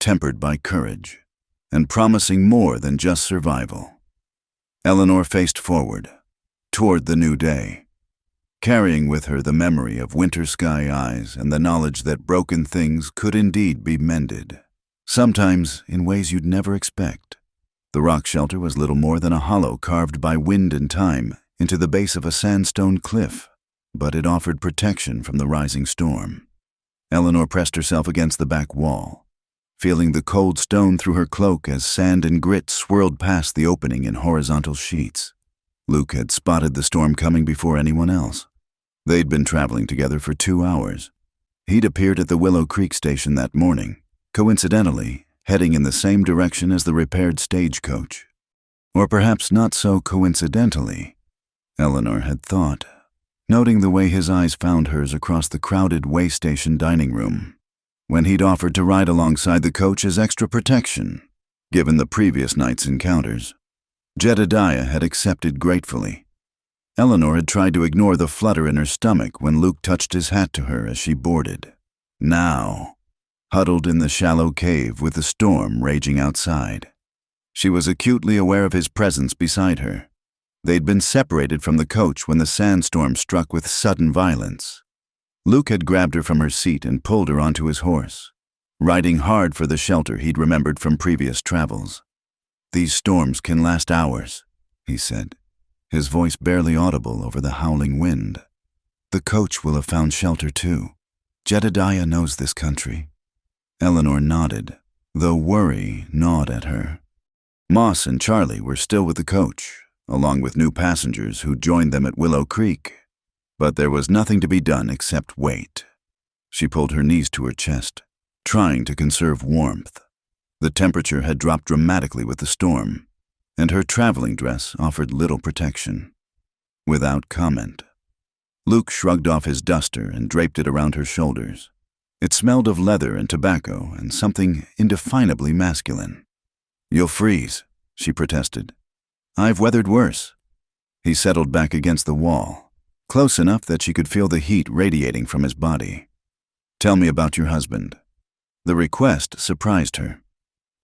tempered by courage, and promising more than just survival. Eleanor faced forward, toward the new day, carrying with her the memory of winter sky eyes and the knowledge that broken things could indeed be mended, sometimes in ways you'd never expect. The rock shelter was little more than a hollow carved by wind and time into the base of a sandstone cliff, but it offered protection from the rising storm. Eleanor pressed herself against the back wall, feeling the cold stone through her cloak as sand and grit swirled past the opening in horizontal sheets. Luke had spotted the storm coming before anyone else. They'd been traveling together for 2 hours. He'd appeared at the Willow Creek station that morning, coincidentally heading in the same direction as the repaired stagecoach. Or perhaps not so coincidentally, Eleanor had thought, noting the way his eyes found hers across the crowded way station dining room, when he'd offered to ride alongside the coach as extra protection, given the previous night's encounters. Jedediah had accepted gratefully. Eleanor had tried to ignore the flutter in her stomach when Luke touched his hat to her as she boarded. Now, huddled in the shallow cave with the storm raging outside, she was acutely aware of his presence beside her. They'd been separated from the coach when the sandstorm struck with sudden violence. Luke had grabbed her from her seat and pulled her onto his horse, riding hard for the shelter he'd remembered from previous travels. "These storms can last hours," he said, his voice barely audible over the howling wind. "The coach will have found shelter too. Jedediah knows this country." Eleanor nodded, though worry gnawed at her. Moss and Charlie were still with the coach, along with new passengers who joined them at Willow Creek. But there was nothing to be done except wait. She pulled her knees to her chest, trying to conserve warmth. The temperature had dropped dramatically with the storm, and her traveling dress offered little protection. Without comment, Luke shrugged off his duster and draped it around her shoulders. It smelled of leather and tobacco and something indefinably masculine. "You'll freeze," she protested. "I've weathered worse." He settled back against the wall, close enough that she could feel the heat radiating from his body. "Tell me about your husband." The request surprised her.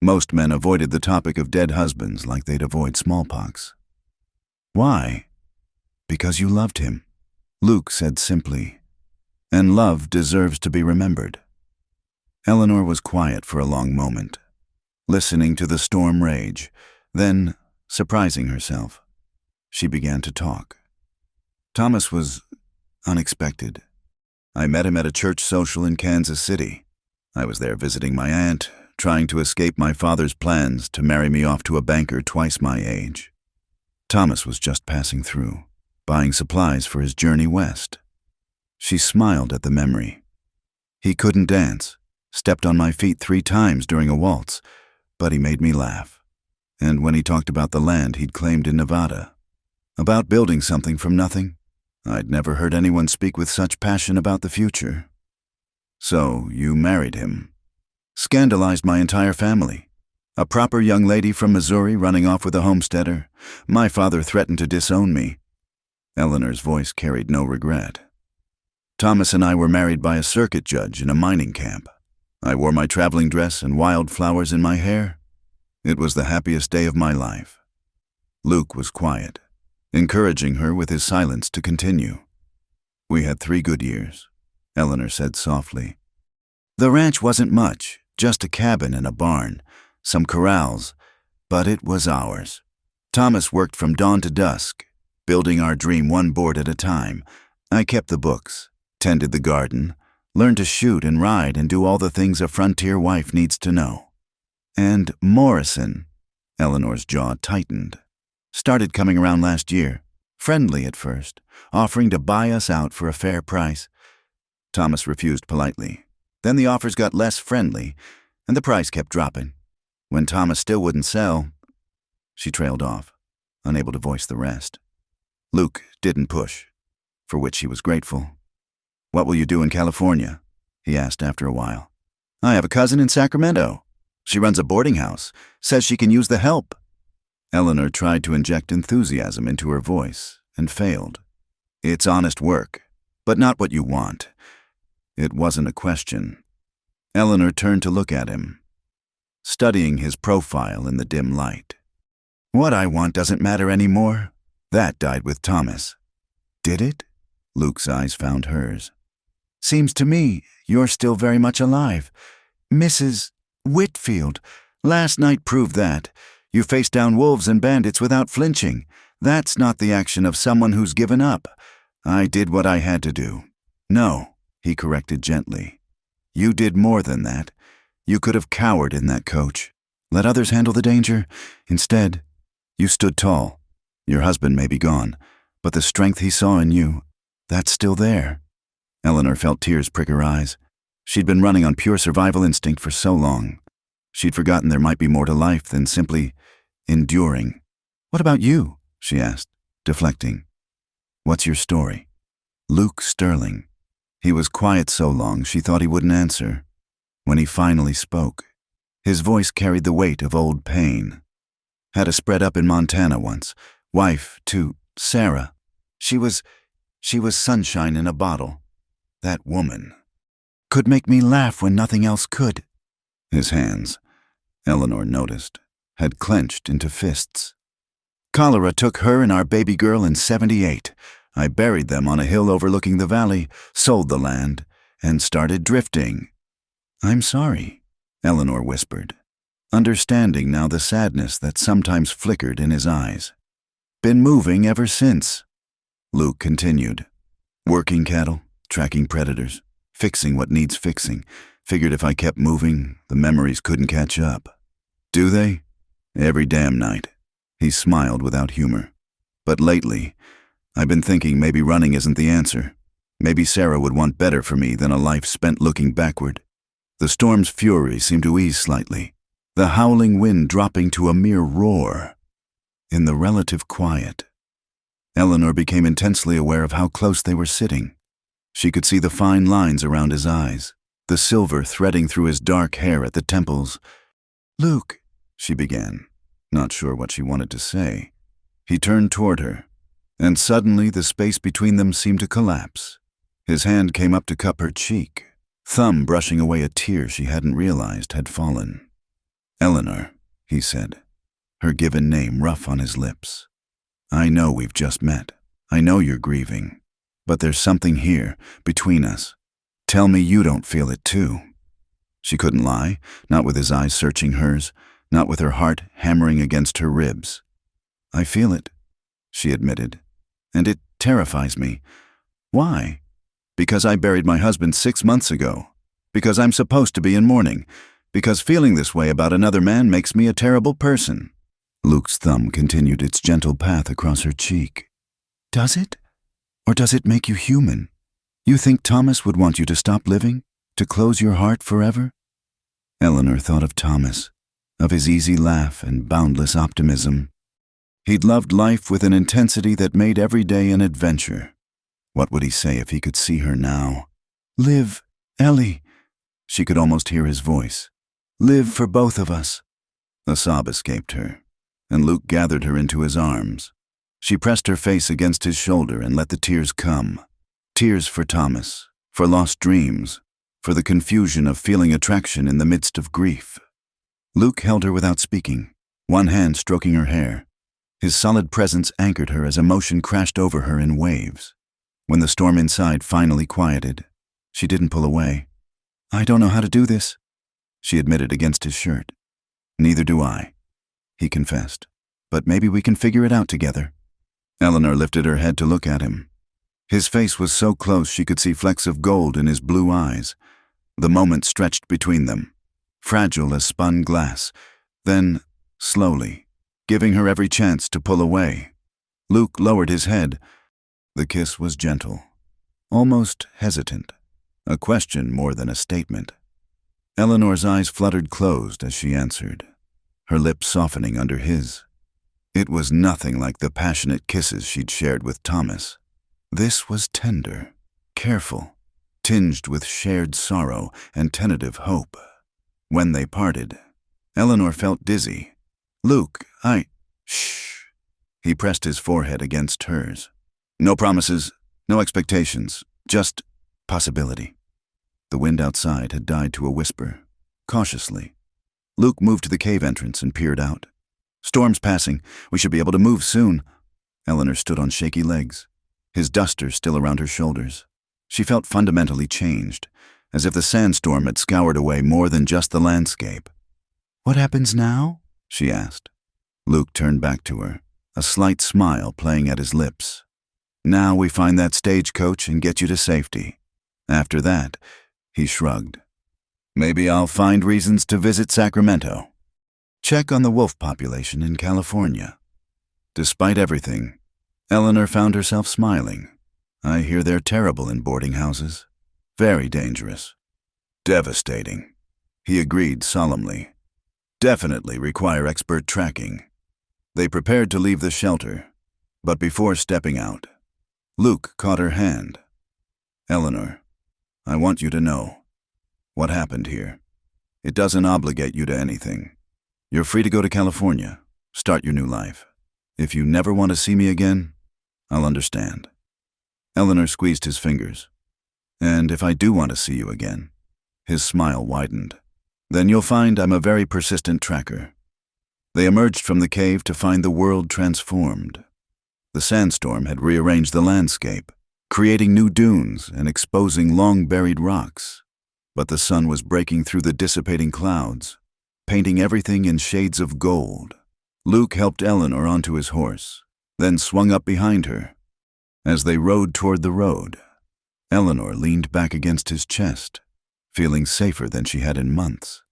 Most men avoided the topic of dead husbands like they'd avoid smallpox. "Why?" "Because you loved him," Luke said simply. "And love deserves to be remembered." Eleanor was quiet for a long moment, listening to the storm rage. Then, surprising herself, she began to talk. "Thomas was unexpected. I met him at a church social in Kansas City. I was there visiting my aunt, trying to escape my father's plans to marry me off to a banker twice my age. Thomas was just passing through, buying supplies for his journey west." She smiled at the memory. "He couldn't dance, stepped on my feet 3 times during a waltz, but he made me laugh. And when he talked about the land he'd claimed in Nevada, about building something from nothing, I'd never heard anyone speak with such passion about the future." "So you married him." "Scandalized my entire family. A proper young lady from Missouri running off with a homesteader. My father threatened to disown me." Eleanor's voice carried no regret. "Thomas and I were married by a circuit judge in a mining camp. I wore my traveling dress and wildflowers in my hair. It was the happiest day of my life." Luke was quiet, encouraging her with his silence to continue. "We had 3 good years," Eleanor said softly. "The ranch wasn't much, just a cabin and a barn, some corrals, but it was ours. Thomas worked from dawn to dusk, building our dream one board at a time. I kept the books, tended the garden, learned to shoot and ride and do all the things a frontier wife needs to know. And Morrison," Eleanor's jaw tightened, "started coming around last year, friendly at first, offering to buy us out for a fair price. Thomas refused politely. Then the offers got less friendly, and the price kept dropping. When Thomas still wouldn't sell..." She trailed off, unable to voice the rest. Luke didn't push, for which she was grateful. "What will you do in California?" he asked after a while. "I have a cousin in Sacramento. She runs a boarding house, says she can use the help." Eleanor tried to inject enthusiasm into her voice and failed. "It's honest work, but not what you want." It wasn't a question. Eleanor turned to look at him, studying his profile in the dim light. "What I want doesn't matter anymore. That died with Thomas." "Did it?" Luke's eyes found hers. "Seems to me you're still very much alive. Mrs. Whitfield, last night proved that. You faced down wolves and bandits without flinching. That's not the action of someone who's given up. I did what I had to do." "No," he corrected gently. "You did more than that. You could have cowered in that coach. Let others handle the danger. Instead, you stood tall. Your husband may be gone, but the strength he saw in you, that's still there." Eleanor felt tears prick her eyes. She'd been running on pure survival instinct for so long. She'd forgotten there might be more to life than simply enduring. "What about you?" she asked, deflecting. "What's your story?" Luke Sterling. He was quiet so long she thought he wouldn't answer. When he finally spoke, his voice carried the weight of old pain. "Had a spread up in Montana once. Wife to Sarah. She was sunshine in a bottle. That woman could make me laugh when nothing else could. His hands, Eleanor noticed, had clenched into fists. Cholera took her and our baby girl in '78. I buried them on a hill overlooking the valley, sold the land, and started drifting. I'm sorry, Eleanor whispered, understanding now the sadness that sometimes flickered in his eyes. Been moving ever since. Luke continued. Working cattle, tracking predators, fixing what needs fixing. Figured if I kept moving, the memories couldn't catch up. Do they? Every damn night. He smiled without humor. But lately, I've been thinking maybe running isn't the answer. Maybe Sarah would want better for me than a life spent looking backward. The storm's fury seemed to ease slightly, the howling wind dropping to a mere roar. In the relative quiet, Eleanor became intensely aware of how close they were sitting. She could see the fine lines around his eyes, the silver threading through his dark hair at the temples. Luke, she began, not sure what she wanted to say. He turned toward her, and suddenly the space between them seemed to collapse. His hand came up to cup her cheek, thumb brushing away a tear she hadn't realized had fallen. Eleanor, he said, her given name rough on his lips. I know we've just met. I know you're grieving. But there's something here, between us. Tell me you don't feel it too. She couldn't lie, not with his eyes searching hers, not with her heart hammering against her ribs. I feel it, she admitted, and it terrifies me. Why? Because I buried my husband 6 months ago. Because I'm supposed to be in mourning. Because feeling this way about another man makes me a terrible person. Luke's thumb continued its gentle path across her cheek. Does it? Or does it make you human? You think Thomas would want you to stop living? To close your heart forever? Eleanor thought of Thomas, of his easy laugh and boundless optimism. He'd loved life with an intensity that made every day an adventure. What would he say if he could see her now? Live, Ellie. She could almost hear his voice. Live for both of us. A sob escaped her, and Luke gathered her into his arms. She pressed her face against his shoulder and let the tears come. Tears for Thomas, for lost dreams, for the confusion of feeling attraction in the midst of grief. Luke held her without speaking, one hand stroking her hair. His solid presence anchored her as emotion crashed over her in waves. When the storm inside finally quieted, she didn't pull away. I don't know how to do this, she admitted against his shirt. Neither do I, he confessed, but maybe we can figure it out together. Eleanor lifted her head to look at him. His face was so close she could see flecks of gold in his blue eyes. The moment stretched between them, fragile as spun glass, then, slowly, giving her every chance to pull away. Luke lowered his head. The kiss was gentle, almost hesitant, a question more than a statement. Eleanor's eyes fluttered closed as she answered, her lips softening under his. It was nothing like the passionate kisses she'd shared with Thomas. This was tender, careful, tinged with shared sorrow and tentative hope. When they parted, Eleanor felt dizzy. Luke, Shh. He pressed his forehead against hers. No promises, no expectations, just possibility. The wind outside had died to a whisper, cautiously. Luke moved to the cave entrance and peered out. Storm's passing. We should be able to move soon. Eleanor stood on shaky legs, his duster still around her shoulders. She felt fundamentally changed, as if the sandstorm had scoured away more than just the landscape. What happens now? She asked. Luke turned back to her, a slight smile playing at his lips. Now we find that stagecoach and get you to safety. After that, he shrugged. Maybe I'll find reasons to visit Sacramento. Check on the wolf population in California. Despite everything, Eleanor found herself smiling. I hear they're terrible in boarding houses. Very dangerous. Devastating. He agreed solemnly. Definitely require expert tracking. They prepared to leave the shelter, but before stepping out, Luke caught her hand. Eleanor, I want you to know what happened here. It doesn't obligate you to anything. You're free to go to California, start your new life. If you never want to see me again, I'll understand." Eleanor squeezed his fingers. "And if I do want to see you again," his smile widened, "then you'll find I'm a very persistent tracker." They emerged from the cave to find the world transformed. The sandstorm had rearranged the landscape, creating new dunes and exposing long-buried rocks. But the sun was breaking through the dissipating clouds, painting everything in shades of gold. Luke helped Eleanor onto his horse, then swung up behind her. As they rode toward the road, Eleanor leaned back against his chest, feeling safer than she had in months.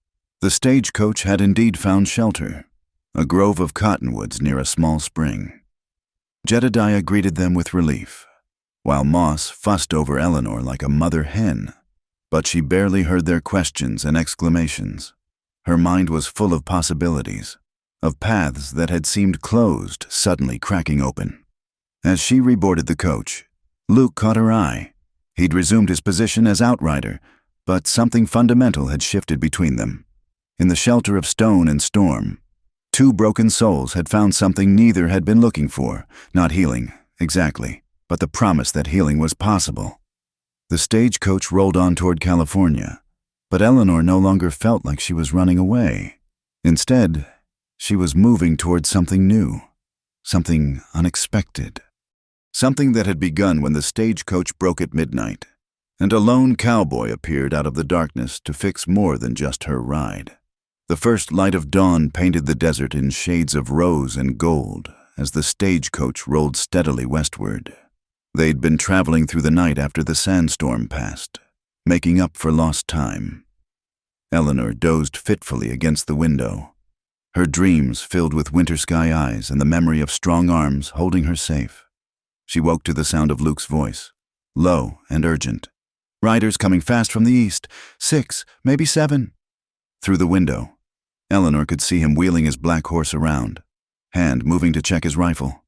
The stagecoach had indeed found shelter, a grove of cottonwoods near a small spring. Jedediah greeted them with relief, while Moss fussed over Eleanor like a mother hen. But she barely heard their questions and exclamations. Her mind was full of possibilities, of paths that had seemed closed suddenly cracking open. As she reboarded the coach, Luke caught her eye. He'd resumed his position as outrider, but something fundamental had shifted between them. In the shelter of stone and storm, two broken souls had found something neither had been looking for, not healing, exactly, but the promise that healing was possible. The stagecoach rolled on toward California, but Eleanor no longer felt like she was running away. Instead, she was moving toward something new, something unexpected. Something that had begun when the stagecoach broke at midnight, and a lone cowboy appeared out of the darkness to fix more than just her ride. The first light of dawn painted the desert in shades of rose and gold as the stagecoach rolled steadily westward. They'd been traveling through the night after the sandstorm passed, making up for lost time. Eleanor dozed fitfully against the window, her dreams filled with winter sky eyes and the memory of strong arms holding her safe. She woke to the sound of Luke's voice, low and urgent. "Riders coming fast from the east, 6, maybe 7. Through the window, Eleanor could see him wheeling his black horse around, hand moving to check his rifle.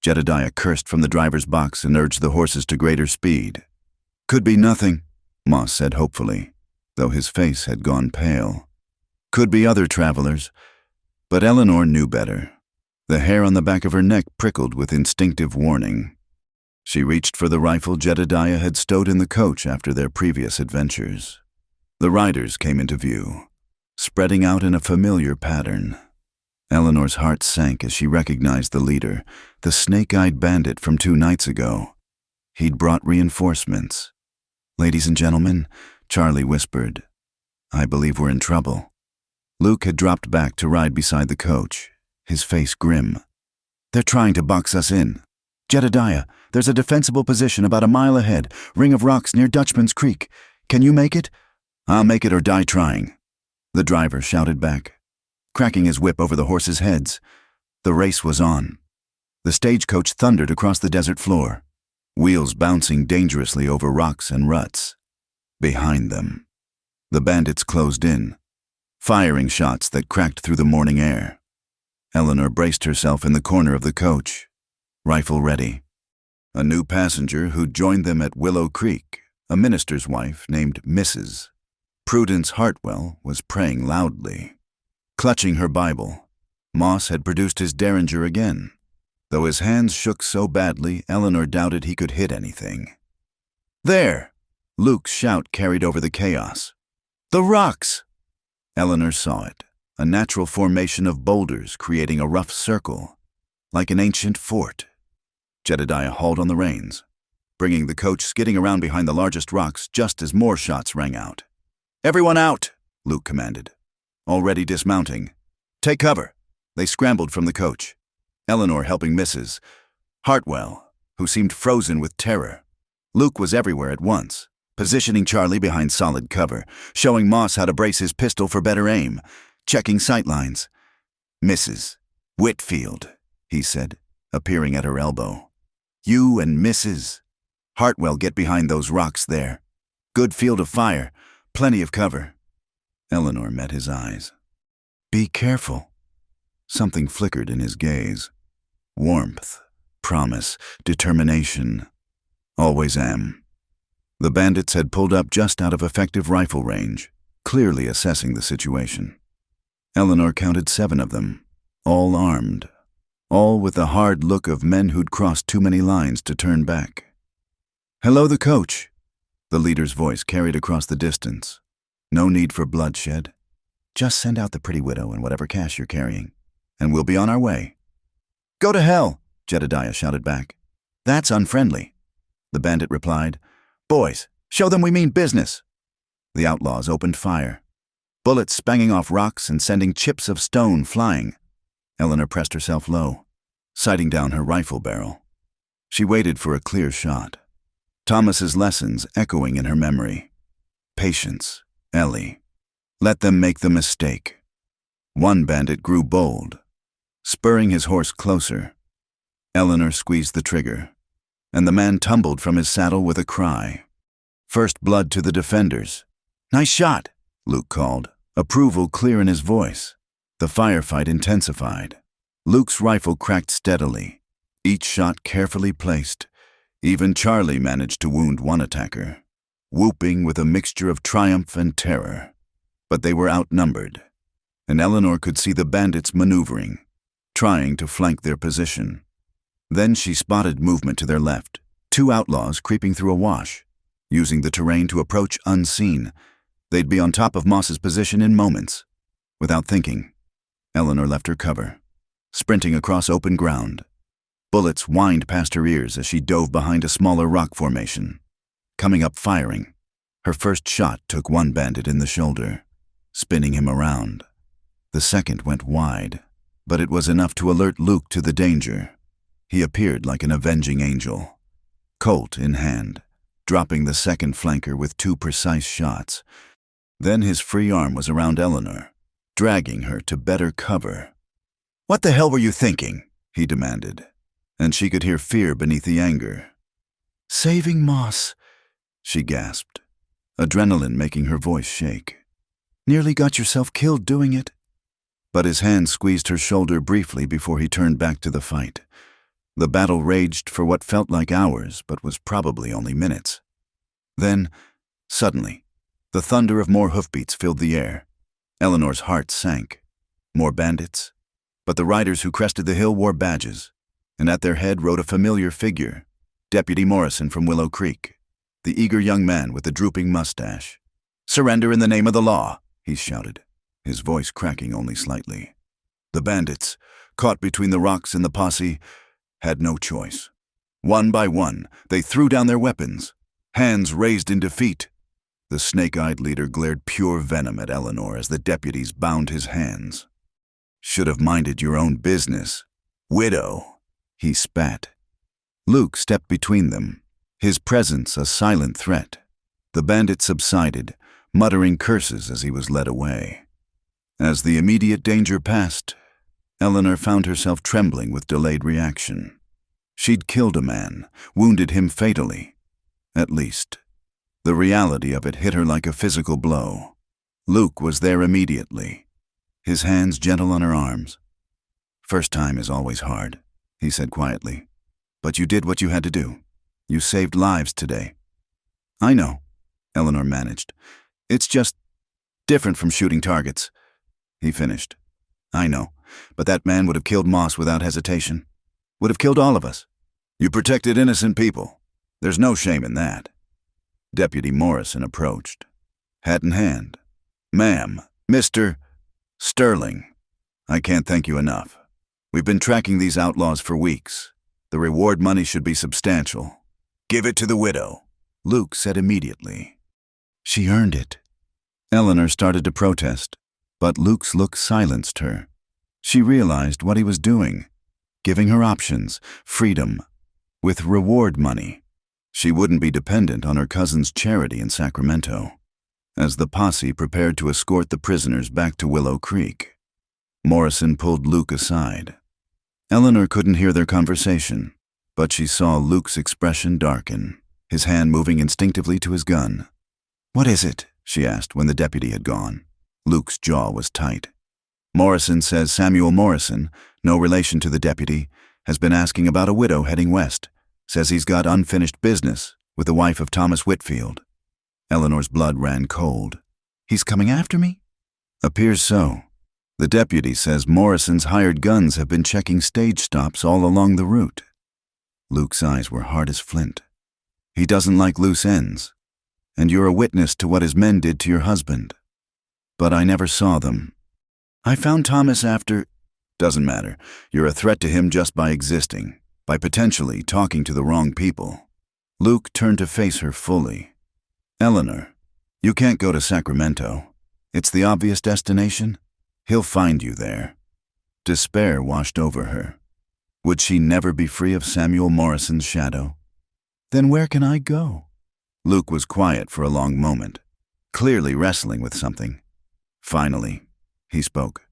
Jedediah cursed from the driver's box and urged the horses to greater speed. "Could be nothing," Moss said hopefully, though his face had gone pale. "Could be other travelers." But Eleanor knew better. The hair on the back of her neck prickled with instinctive warning. She reached for the rifle Jedediah had stowed in the coach after their previous adventures. The riders came into view, spreading out in a familiar pattern. Eleanor's heart sank as she recognized the leader, the snake-eyed bandit from 2 nights ago. He'd brought reinforcements. "Ladies and gentlemen," Charlie whispered, "I believe we're in trouble." Luke had dropped back to ride beside the coach, his face grim. "They're trying to box us in. Jedediah, there's a defensible position about a mile ahead, ring of rocks near Dutchman's Creek. Can you make it?" "I'll make it or die trying," the driver shouted back, cracking his whip over the horses' heads. The race was on. The stagecoach thundered across the desert floor, wheels bouncing dangerously over rocks and ruts. Behind them, the bandits closed in, firing shots that cracked through the morning air. Eleanor braced herself in the corner of the coach, rifle ready. A new passenger who'd joined them at Willow Creek, a minister's wife named Mrs. Prudence Hartwell, was praying loudly. Clutching her Bible, Moss had produced his derringer again. Though his hands shook so badly, Eleanor doubted he could hit anything. "There!" Luke's shout carried over the chaos. "The rocks!" Eleanor saw it, a natural formation of boulders creating a rough circle, like an ancient fort. Jedediah hauled on the reins, bringing the coach skidding around behind the largest rocks just as more shots rang out. "Everyone out!" Luke commanded, already dismounting. "Take cover!" They scrambled from the coach, Eleanor helping Mrs. Hartwell, who seemed frozen with terror. Luke was everywhere at once, positioning Charlie behind solid cover, showing Moss how to brace his pistol for better aim, checking sightlines. "Mrs. Whitfield," he said, appearing at her elbow. "You and Mrs. Hartwell get behind those rocks there. Good field of fire, plenty of cover." Eleanor met his eyes. "Be careful." Something flickered in his gaze. Warmth, promise, determination. "Always am." The bandits had pulled up just out of effective rifle range, clearly assessing the situation. Eleanor counted 7 of them, all armed, all with the hard look of men who'd crossed too many lines to turn back. "Hello, the coach," the leader's voice carried across the distance. "No need for bloodshed. Just send out the pretty widow and whatever cash you're carrying, and we'll be on our way." "Go to hell," Jedediah shouted back. "That's unfriendly," the bandit replied. "Boys, show them we mean business." The outlaws opened fire, bullets spanging off rocks and sending chips of stone flying. Eleanor pressed herself low, sighting down her rifle barrel. She waited for a clear shot. Thomas's lessons echoing in her memory. Patience, Ellie. Let them make the mistake. One bandit grew bold, spurring his horse closer. Eleanor squeezed the trigger, and the man tumbled from his saddle with a cry. First blood to the defenders. "Nice shot," Luke called, approval clear in his voice. The firefight intensified. Luke's rifle cracked steadily, each shot carefully placed. Even Charlie managed to wound one attacker, whooping with a mixture of triumph and terror. But they were outnumbered, and Eleanor could see the bandits maneuvering, trying to flank their position. Then she spotted movement to their left, two outlaws creeping through a wash, using the terrain to approach unseen. They'd be on top of Moss's position in moments. Without thinking, Eleanor left her cover, sprinting across open ground. Bullets whined past her ears as she dove behind a smaller rock formation. Coming up firing, her first shot took one bandit in the shoulder, spinning him around. The second went wide, but it was enough to alert Luke to the danger. He appeared like an avenging angel, Colt in hand, dropping the second flanker with two precise shots. Then his free arm was around Eleanor, dragging her to better cover. "What the hell were you thinking?" he demanded, and she could hear fear beneath the anger. "Saving Moss," she gasped, adrenaline making her voice shake. "Nearly got yourself killed doing it." But his hand squeezed her shoulder briefly before he turned back to the fight. The battle raged for what felt like hours, but was probably only minutes. Then, suddenly, the thunder of more hoofbeats filled the air. Eleanor's heart sank. More bandits. But the riders who crested the hill wore badges, and at their head rode a familiar figure, Deputy Morrison from Willow Creek, the eager young man with the drooping mustache. "Surrender in the name of the law," he shouted, his voice cracking only slightly. The bandits, caught between the rocks and the posse, had no choice. One by one, they threw down their weapons, hands raised in defeat. The snake-eyed leader glared pure venom at Eleanor as the deputies bound his hands. "Should have minded your own business, widow," he spat. Luke stepped between them, his presence a silent threat. The bandit subsided, muttering curses as he was led away. As the immediate danger passed, Eleanor found herself trembling with delayed reaction. She'd killed a man, wounded him fatally. At least, the reality of it hit her like a physical blow. Luke was there immediately, his hands gentle on her arms. "First time is always hard," he said quietly. "But you did what you had to do. You saved lives today." "I know," Eleanor managed. "It's just different from shooting targets," he finished. "I know. But that man would have killed Moss without hesitation. Would have killed all of us. You protected innocent people. There's no shame in that." Deputy Morrison approached, hat in hand. "Ma'am, Mr. Sterling, I can't thank you enough. We've been tracking these outlaws for weeks. The reward money should be substantial." "Give it to the widow," Luke said immediately. "She earned it." Eleanor started to protest, but Luke's look silenced her. She realized what he was doing, giving her options, freedom, with reward money. She wouldn't be dependent on her cousin's charity in Sacramento. As the posse prepared to escort the prisoners back to Willow Creek, Morrison pulled Luke aside. Eleanor couldn't hear their conversation, but she saw Luke's expression darken, his hand moving instinctively to his gun. "What is it?" she asked when the deputy had gone. Luke's jaw was tight. "Morrison says Samuel Morrison, no relation to the deputy, has been asking about a widow heading west. Says he's got unfinished business with the wife of Thomas Whitfield." Eleanor's blood ran cold. "He's coming after me?" "Appears so. The deputy says Morrison's hired guns have been checking stage stops all along the route. Luke's eyes were hard as flint. He doesn't like loose ends, and you're a witness to what his men did to your husband. But I never saw them. I found Thomas after... Doesn't matter. You're a threat to him just by existing, by potentially talking to the wrong people. Luke turned to face her fully. Eleanor, you can't go to Sacramento. It's the obvious destination. He'll find you there. Despair washed over her. Would she never be free of Samuel Morrison's shadow? Then where can I go? Luke was quiet for a long moment, clearly wrestling with something. Finally, he spoke.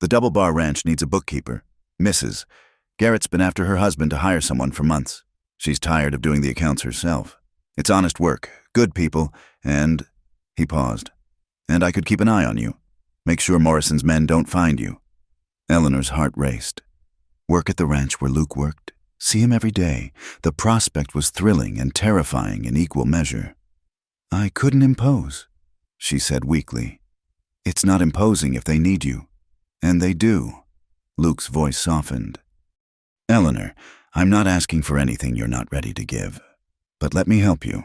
The Double Bar Ranch needs a bookkeeper. Mrs. Garrett's been after her husband to hire someone for months. She's tired of doing the accounts herself. It's honest work, good people, and... He paused. And I could keep an eye on you. Make sure Morrison's men don't find you. Eleanor's heart raced. Work at the ranch where Luke worked. See him every day. The prospect was thrilling and terrifying in equal measure. I couldn't impose, she said weakly. It's not imposing if they need you. And they do. Luke's voice softened. Eleanor, I'm not asking for anything you're not ready to give. But let me help you.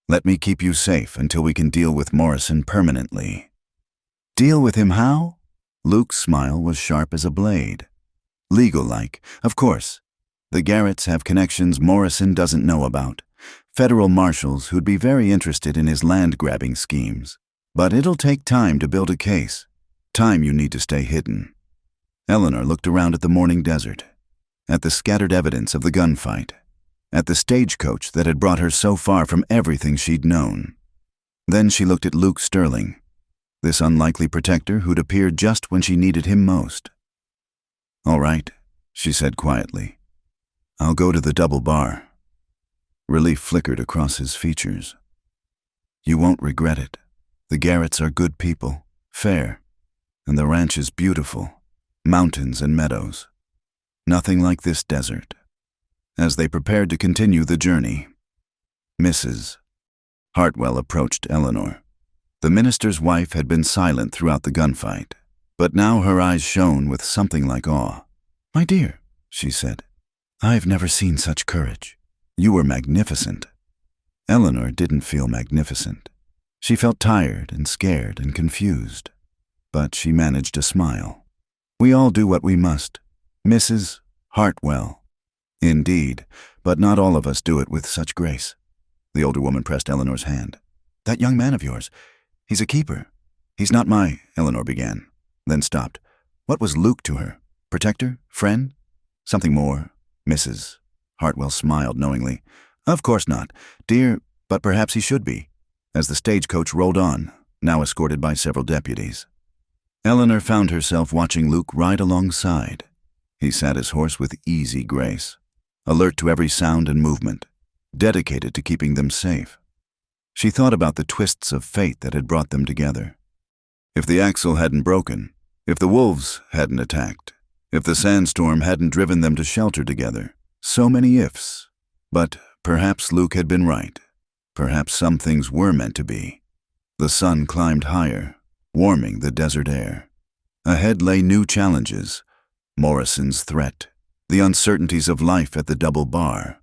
Let me keep you safe until we can deal with Morrison permanently. Deal with him how? Luke's smile was sharp as a blade. Legal-like, of course. The Garretts have connections Morrison doesn't know about. Federal marshals who'd be very interested in his land-grabbing schemes. But it'll take time to build a case. Time you need to stay hidden. Eleanor looked around at the morning desert, at the scattered evidence of the gunfight, at the stagecoach that had brought her so far from everything she'd known. Then she looked at Luke Sterling, this unlikely protector who'd appeared just when she needed him most. All right, she said quietly. I'll go to the Double Bar. Relief flickered across his features. You won't regret it. The Garretts are good people, fair, and the ranch is beautiful, mountains and meadows. Nothing like this desert. As they prepared to continue the journey, Mrs. Hartwell approached Eleanor. The minister's wife had been silent throughout the gunfight, but now her eyes shone with something like awe. My dear, she said, I've never seen such courage. You were magnificent. Eleanor didn't feel magnificent. She felt tired and scared and confused, but she managed a smile. We all do what we must. Mrs. Hartwell. Indeed, but not all of us do it with such grace. The older woman pressed Eleanor's hand. That young man of yours, he's a keeper. He's not my... Eleanor began, then stopped. What was Luke to her? Protector? Friend? Something more? Mrs. Hartwell smiled knowingly. Of course not, dear, but perhaps he should be. As the stagecoach rolled on, now escorted by several deputies. Eleanor found herself watching Luke ride alongside. He sat his horse with easy grace, alert to every sound and movement, dedicated to keeping them safe. She thought about the twists of fate that had brought them together. If the axle hadn't broken, if the wolves hadn't attacked, if the sandstorm hadn't driven them to shelter together, so many ifs. But perhaps Luke had been right. Perhaps some things were meant to be. The sun climbed higher, warming the desert air. Ahead lay new challenges, Morrison's threat, the uncertainties of life at the Double Bar,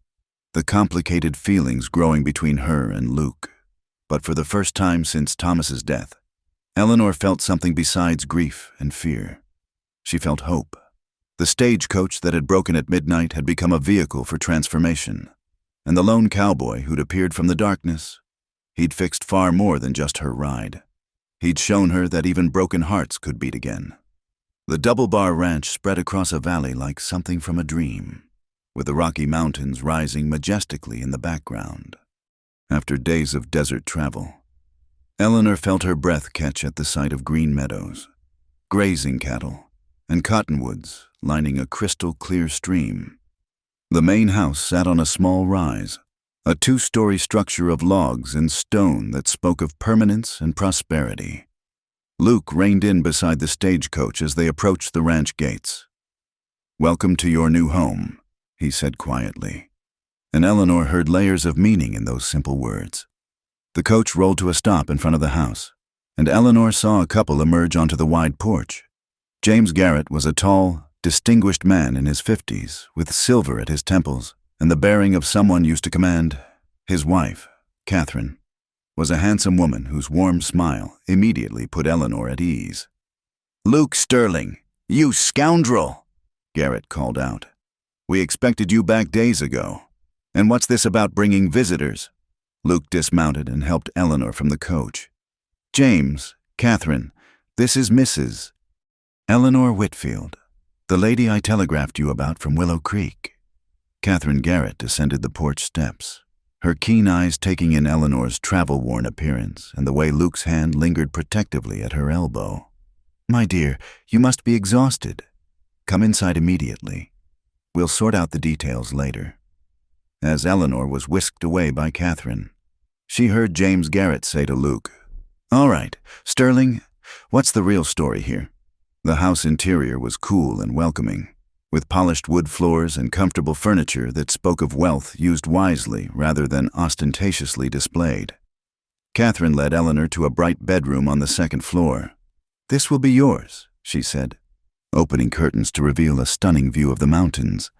the complicated feelings growing between her and Luke. But for the first time since Thomas's death, Eleanor felt something besides grief and fear. She felt hope. The stagecoach that had broken at midnight had become a vehicle for transformation, and the lone cowboy who'd appeared from the darkness, he'd fixed far more than just her ride. He'd shown her that even broken hearts could beat again. The Double Bar Ranch spread across a valley like something from a dream, with the Rocky Mountains rising majestically in the background. After days of desert travel, Eleanor felt her breath catch at the sight of green meadows, grazing cattle, and cottonwoods lining a crystal-clear stream. The main house sat on a small rise, a two-story structure of logs and stone that spoke of permanence and prosperity. Luke reined in beside the stagecoach as they approached the ranch gates. Welcome to your new home, he said quietly. And Eleanor heard layers of meaning in those simple words. The coach rolled to a stop in front of the house, and Eleanor saw a couple emerge onto the wide porch. James Garrett was a tall, distinguished man in his 50s, with silver at his temples, and the bearing of someone used to command. His wife, Catherine, was a handsome woman whose warm smile immediately put Eleanor at ease. "Luke Sterling, you scoundrel!" Garrett called out. "We expected you back days ago. And what's this about bringing visitors?" Luke dismounted and helped Eleanor from the coach. "James, Catherine, this is Mrs. Eleanor Whitfield, the lady I telegraphed you about from Willow Creek." Catherine Garrett descended the porch steps, her keen eyes taking in Eleanor's travel-worn appearance and the way Luke's hand lingered protectively at her elbow. "My dear, you must be exhausted. Come inside immediately. We'll sort out the details later." As Eleanor was whisked away by Catherine, she heard James Garrett say to Luke, "All right, Sterling, what's the real story here?" The house interior was cool and welcoming, with polished wood floors and comfortable furniture that spoke of wealth used wisely rather than ostentatiously displayed. Catherine led Eleanor to a bright bedroom on the second floor. "This will be yours," she said, opening curtains to reveal a stunning view of the mountains.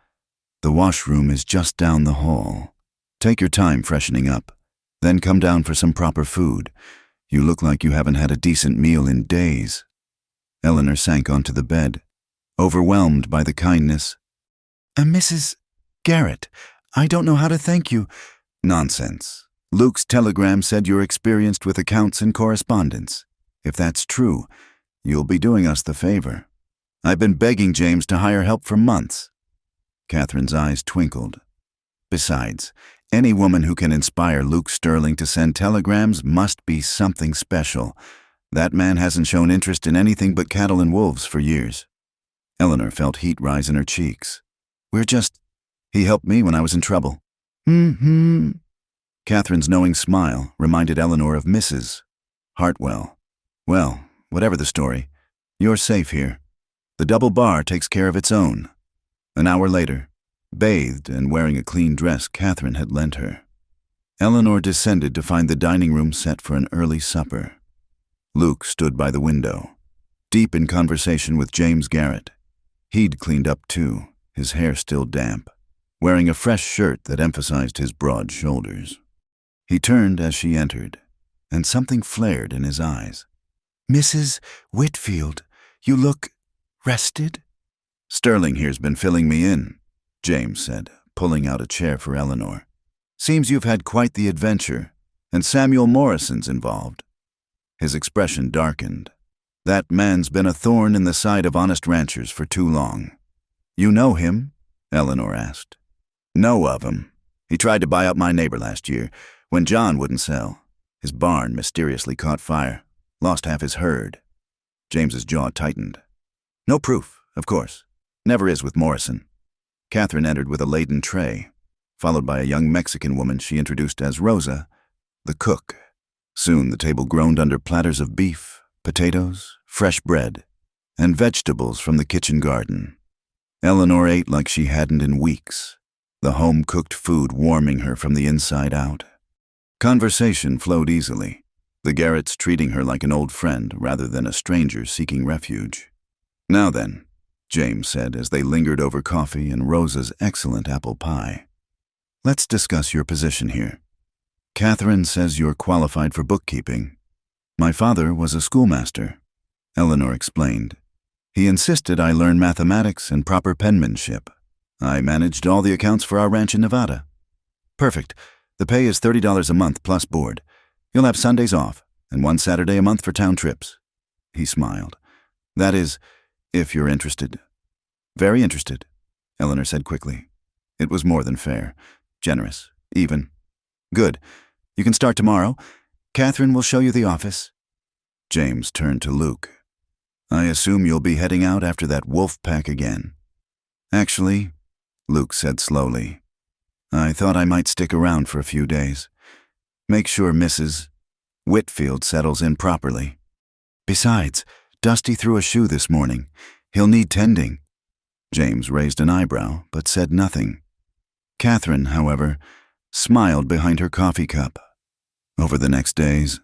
"The washroom is just down the hall. Take your time freshening up, then come down for some proper food. You look like you haven't had a decent meal in days." Eleanor sank onto the bed, overwhelmed by the kindness. "Mrs. Garrett, I don't know how to thank you." "Nonsense. Luke's telegram said you're experienced with accounts and correspondence. If that's true, you'll be doing us the favor. I've been begging James to hire help for months." Catherine's eyes twinkled. "Besides, any woman who can inspire Luke Sterling to send telegrams must be something special. That man hasn't shown interest in anything but cattle and wolves for years." Eleanor felt heat rise in her cheeks. He helped me when I was in trouble." Catherine's knowing smile reminded Eleanor of Mrs. Hartwell. "Well, whatever the story, you're safe here. The double bar takes care of its own." An hour later, bathed and wearing a clean dress Catherine had lent her, Eleanor descended to find the dining room set for an early supper. Luke stood by the window, deep in conversation with James Garrett. He'd cleaned up too, his hair still damp, wearing a fresh shirt that emphasized his broad shoulders. He turned as she entered, and something flared in his eyes. "Mrs. Whitfield, you look rested?" "Sterling here's been filling me in," James said, pulling out a chair for Eleanor. "Seems you've had quite the adventure, and Samuel Morrison's involved." His expression darkened. "That man's been a thorn in the side of honest ranchers for too long." "You know him?" Eleanor asked. "Know of him. He tried to buy out my neighbor last year, when John wouldn't sell. His barn mysteriously caught fire, lost half his herd." James's jaw tightened. "No proof, of course. Never is with Morrison." Catherine entered with a laden tray, followed by a young Mexican woman she introduced as Rosa, the cook. Soon the table groaned under platters of beef, potatoes, fresh bread, and vegetables from the kitchen garden. Eleanor ate like she hadn't in weeks, the home-cooked food warming her from the inside out. Conversation flowed easily, the Garretts treating her like an old friend rather than a stranger seeking refuge. "Now then," James said as they lingered over coffee and Rosa's excellent apple pie, "let's discuss your position here. Catherine says you're qualified for bookkeeping. My father was a schoolmaster," Eleanor explained. "He insisted I learn mathematics and proper penmanship. I managed all the accounts for our ranch in Nevada." "Perfect. The pay is $30 a month plus board. You'll have Sundays off and one Saturday a month for town trips." He smiled. "That is, if you're interested." "Very interested," Eleanor said quickly. It was more than fair, generous, even. "Good. You can start tomorrow. Catherine will show you the office." James turned to Luke. "I assume you'll be heading out after that wolf pack again." "Actually," Luke said slowly, "I thought I might stick around for a few days. Make sure Mrs. Whitfield settles in properly. Besides, Dusty threw a shoe this morning. He'll need tending." James raised an eyebrow, but said nothing. Catherine, however, smiled behind her coffee cup. Over the next days,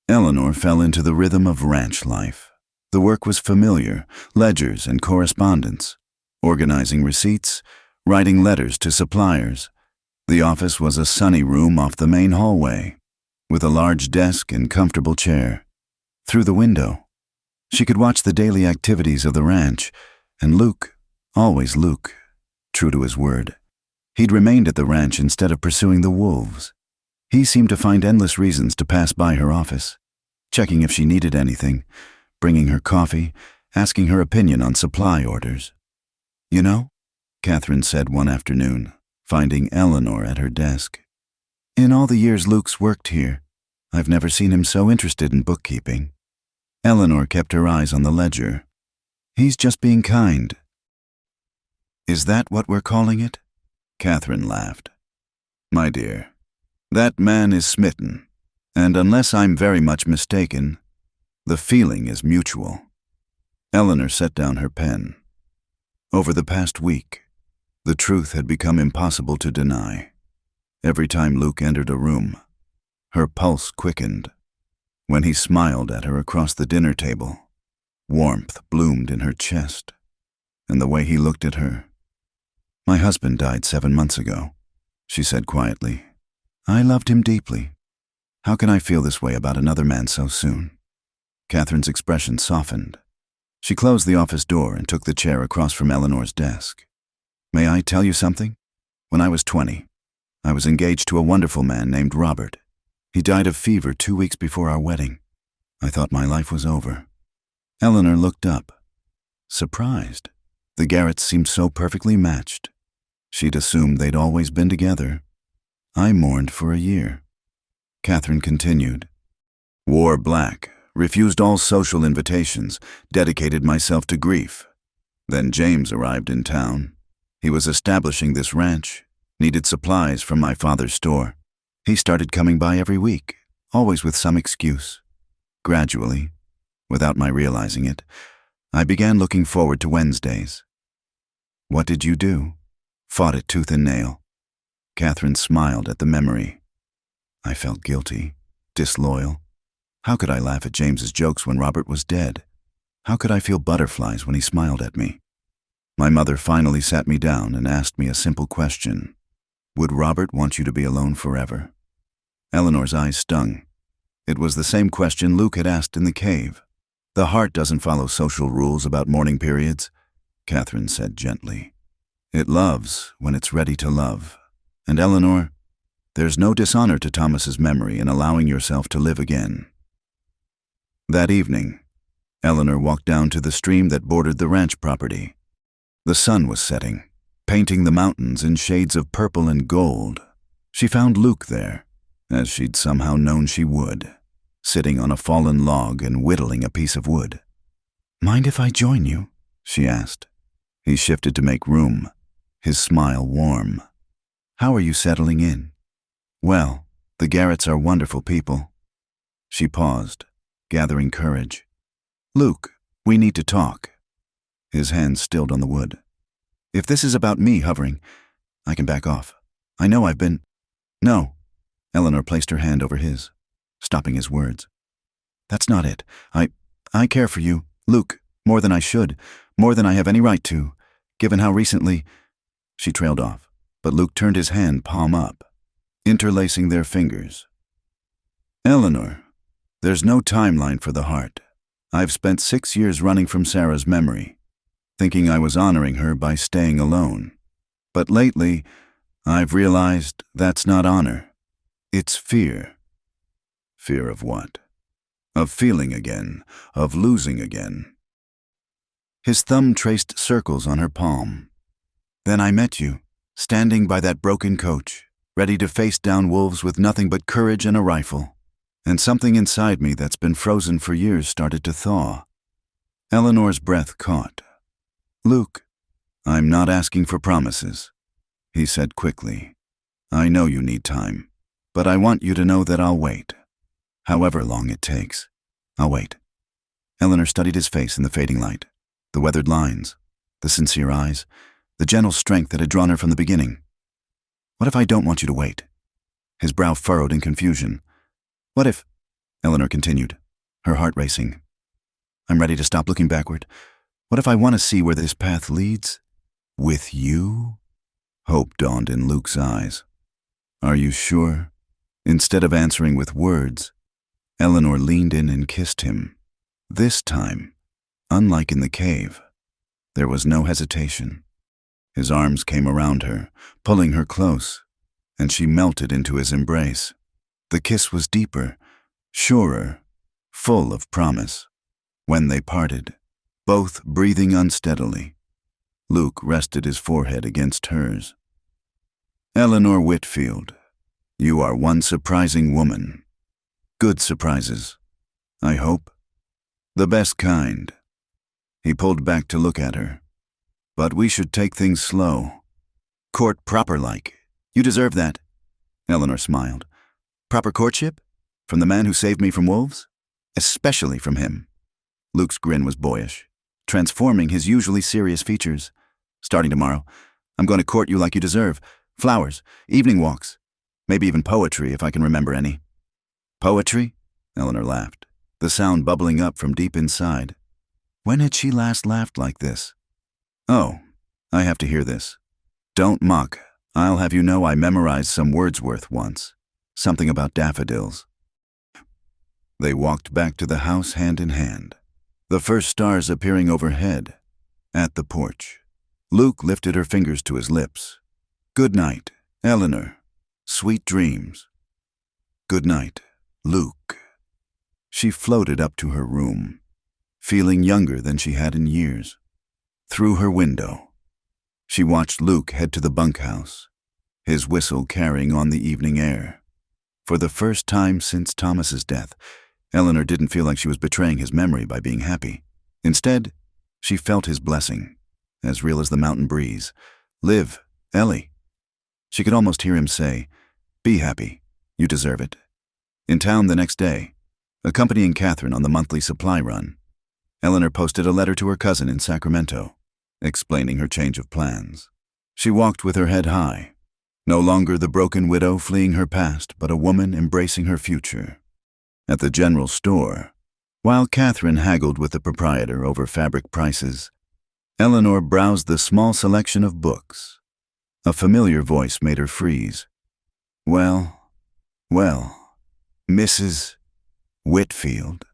Eleanor fell into the rhythm of ranch life. The work was familiar: ledgers and correspondence, organizing receipts, writing letters to suppliers. The office was a sunny room off the main hallway, with a large desk and comfortable chair. Through the window, she could watch the daily activities of the ranch, and Luke, always Luke, true to his word, he'd remained at the ranch instead of pursuing the wolves. He seemed to find endless reasons to pass by her office, checking if she needed anything, bringing her coffee, asking her opinion on supply orders. "You know," Catherine said one afternoon, finding Eleanor at her desk, "in all the years Luke's worked here, I've never seen him so interested in bookkeeping." Eleanor kept her eyes on the ledger. "He's just being kind." "Is that what we're calling it?" Catherine laughed. "My dear, that man is smitten, and unless I'm very much mistaken, the feeling is mutual." Eleanor set down her pen. Over the past week, the truth had become impossible to deny. Every time Luke entered a room, her pulse quickened. When he smiled at her across the dinner table, warmth bloomed in her chest. And the way he looked at her— "My husband died 7 months ago," she said quietly. "I loved him deeply. How can I feel this way about another man so soon?" Catherine's expression softened. She closed the office door and took the chair across from Eleanor's desk. "May I tell you something? When I was 20, I was engaged to a wonderful man named Robert. He died of fever 2 weeks before our wedding. I thought my life was over." Eleanor looked up, surprised. The Garretts seemed so perfectly matched. She'd assumed they'd always been together. "I mourned for a year." Catherine continued. "Wore black, refused all social invitations, dedicated myself to grief. Then James arrived in town. He was establishing this ranch, needed supplies from my father's store. He started coming by every week, always with some excuse. Gradually, without my realizing it, I began looking forward to Wednesdays." "What did you do?" "Fought it tooth and nail." Catherine smiled at the memory. "I felt guilty, disloyal. How could I laugh at James's jokes when Robert was dead? How could I feel butterflies when he smiled at me? My mother finally sat me down and asked me a simple question. Would Robert want you to be alone forever?" Eleanor's eyes stung. It was the same question Luke had asked in the cave. "The heart doesn't follow social rules about mourning periods," Catherine said gently. "It loves when it's ready to love. And Eleanor, there's no dishonor to Thomas's memory in allowing yourself to live again." That evening, Eleanor walked down to the stream that bordered the ranch property. The sun was setting, painting the mountains in shades of purple and gold. She found Luke there, as she'd somehow known she would, sitting on a fallen log and whittling a piece of wood. "Mind if I join you?" she asked. He shifted to make room, his smile warm. "How are you settling in?" "Well, the Garretts are wonderful people." She paused, gathering courage. "Luke, we need to talk." His hands stilled on the wood. "If this is about me hovering, I can back off. I know I've been—" "No." Eleanor placed her hand over his, stopping his words. "That's not it. I care for you, Luke, more than I should, more than I have any right to, given how recently—" She trailed off, but Luke turned his hand palm up, interlacing their fingers. "Eleanor, there's no timeline for the heart. I've spent 6 years running from Sarah's memory, thinking I was honoring her by staying alone. But lately, I've realized that's not honor. It's fear." "Fear of what?" "Of feeling again, of losing again." His thumb traced circles on her palm. "Then I met you, standing by that broken coach, ready to face down wolves with nothing but courage and a rifle. And something inside me that's been frozen for years started to thaw." Eleanor's breath caught. "Luke, I'm not asking for promises," he said quickly. "I know you need time, but I want you to know that I'll wait. However long it takes, I'll wait." Eleanor studied his face in the fading light, the weathered lines, the sincere eyes, the gentle strength that had drawn her from the beginning. "What if I don't want you to wait?" His brow furrowed in confusion. "What if—" Eleanor continued, her heart racing. I'm ready to stop looking backward. What if I want to see where this path leads? With you? Hope dawned in Luke's eyes. Are you sure? Instead of answering with words, Eleanor leaned in and kissed him. This time, unlike in the cave, there was no hesitation. His arms came around her, pulling her close, and she melted into his embrace. The kiss was deeper, surer, full of promise. When they parted, both breathing unsteadily, Luke rested his forehead against hers. Eleanor Whitfield, you are one surprising woman. Good surprises, I hope. The best kind. He pulled back to look at her. But we should take things slow. Court proper-like. You deserve that. Eleanor smiled. Proper courtship? From the man who saved me from wolves? Especially from him. Luke's grin was boyish, transforming his usually serious features. Starting tomorrow, I'm going to court you like you deserve. Flowers, evening walks, maybe even poetry if I can remember any. Poetry? Eleanor laughed, the sound bubbling up from deep inside. When had she last laughed like this? Oh, I have to hear this. Don't mock. I'll have you know I memorized some Wordsworth once. Something about daffodils. They walked back to the house hand in hand, the first stars appearing overhead. At the porch, Luke lifted her fingers to his lips. Good night, Eleanor. Sweet dreams. Good night, Luke. She floated up to her room, feeling younger than she had in years. Through her window, she watched Luke head to the bunkhouse, his whistle carrying on the evening air. For the first time since Thomas's death, Eleanor didn't feel like she was betraying his memory by being happy. Instead, she felt his blessing, as real as the mountain breeze. Live, Ellie. She could almost hear him say, be happy. You deserve it. In town the next day, accompanying Catherine on the monthly supply run, Eleanor posted a letter to her cousin in Sacramento, explaining her change of plans. She walked with her head high, no longer the broken widow fleeing her past, but a woman embracing her future. At the general store, while Catherine haggled with the proprietor over fabric prices, Eleanor browsed the small selection of books. A familiar voice made her freeze. Well, Mrs. Whitfield.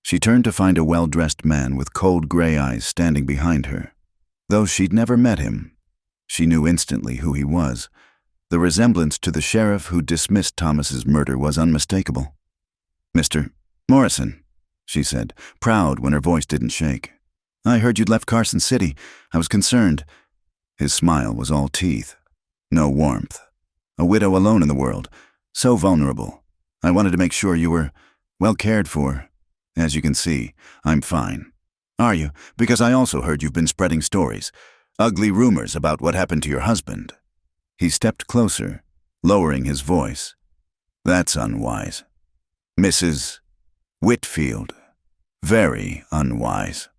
She turned to find a well-dressed man with cold gray eyes standing behind her. Though she'd never met him, she knew instantly who he was. The resemblance to the sheriff who dismissed Thomas's murder was unmistakable. Mr. Morrison, she said, proud when her voice didn't shake. I heard you'd left Carson City. I was concerned. His smile was all teeth, no warmth. A widow alone in the world, so vulnerable. I wanted to make sure you were well cared for. As you can see, I'm fine. Are you? Because I also heard you've been spreading stories, ugly rumors about what happened to your husband. He stepped closer, lowering his voice. That's unwise. Mrs. Whitfield. Very unwise.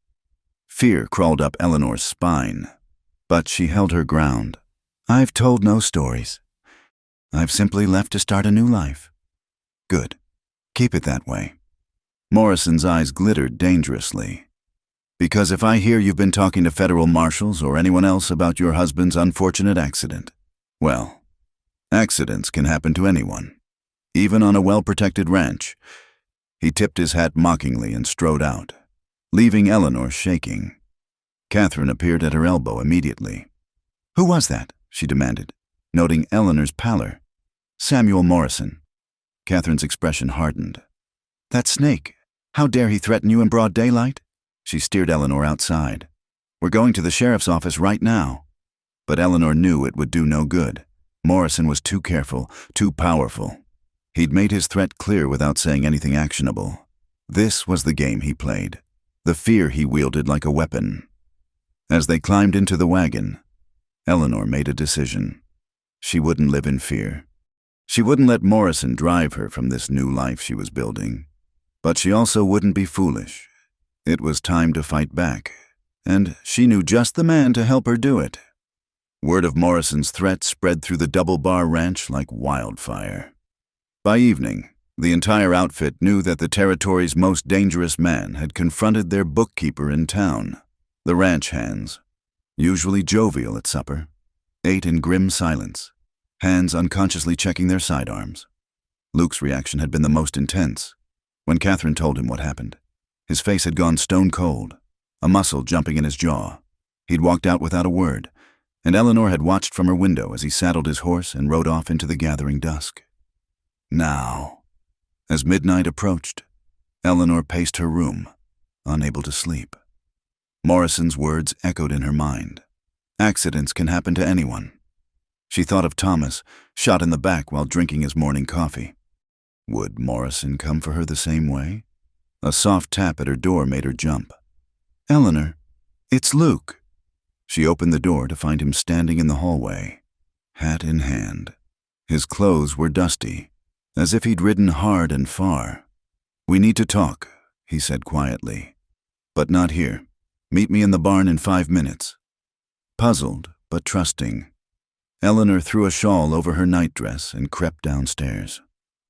Fear crawled up Eleanor's spine, but she held her ground. I've told no stories. I've simply left to start a new life. Good. Keep it that way. Morrison's eyes glittered dangerously. Because if I hear you've been talking to federal marshals or anyone else about your husband's unfortunate accident, well, accidents can happen to anyone, even on a well-protected ranch. He tipped his hat mockingly and strode out, leaving Eleanor shaking. Catherine appeared at her elbow immediately. Who was that? She demanded, noting Eleanor's pallor. Samuel Morrison. Catherine's expression hardened. That snake. How dare he threaten you in broad daylight? She steered Eleanor outside. We're going to the sheriff's office right now. But Eleanor knew it would do no good. Morrison was too careful, too powerful. He'd made his threat clear without saying anything actionable. This was the game he played, the fear he wielded like a weapon. As they climbed into the wagon, Eleanor made a decision. She wouldn't live in fear. She wouldn't let Morrison drive her from this new life she was building. But she also wouldn't be foolish. It was time to fight back, and she knew just the man to help her do it. Word of Morrison's threat spread through the Double Bar Ranch like wildfire. By evening, The entire outfit knew that the territory's most dangerous man had confronted their bookkeeper in town. The ranch hands, usually jovial at supper, ate in grim silence, hands unconsciously checking their sidearms. Luke's reaction had been the most intense. When Catherine told him what happened, his face had gone stone cold, a muscle jumping in his jaw. He'd walked out without a word, and Eleanor had watched from her window as he saddled his horse and rode off into the gathering dusk. Now, as midnight approached, Eleanor paced her room, unable to sleep. Morrison's words echoed in her mind. Accidents can happen to anyone. She thought of Thomas, shot in the back while drinking his morning coffee. Would Morrison come for her the same way? A soft tap at her door made her jump. "Eleanor, it's Luke." She opened the door to find him standing in the hallway, hat in hand. His clothes were dusty, as if he'd ridden hard and far. "We need to talk," he said quietly. "But not here. Meet me in the barn in 5 minutes." Puzzled, but trusting, Eleanor threw a shawl over her nightdress and crept downstairs.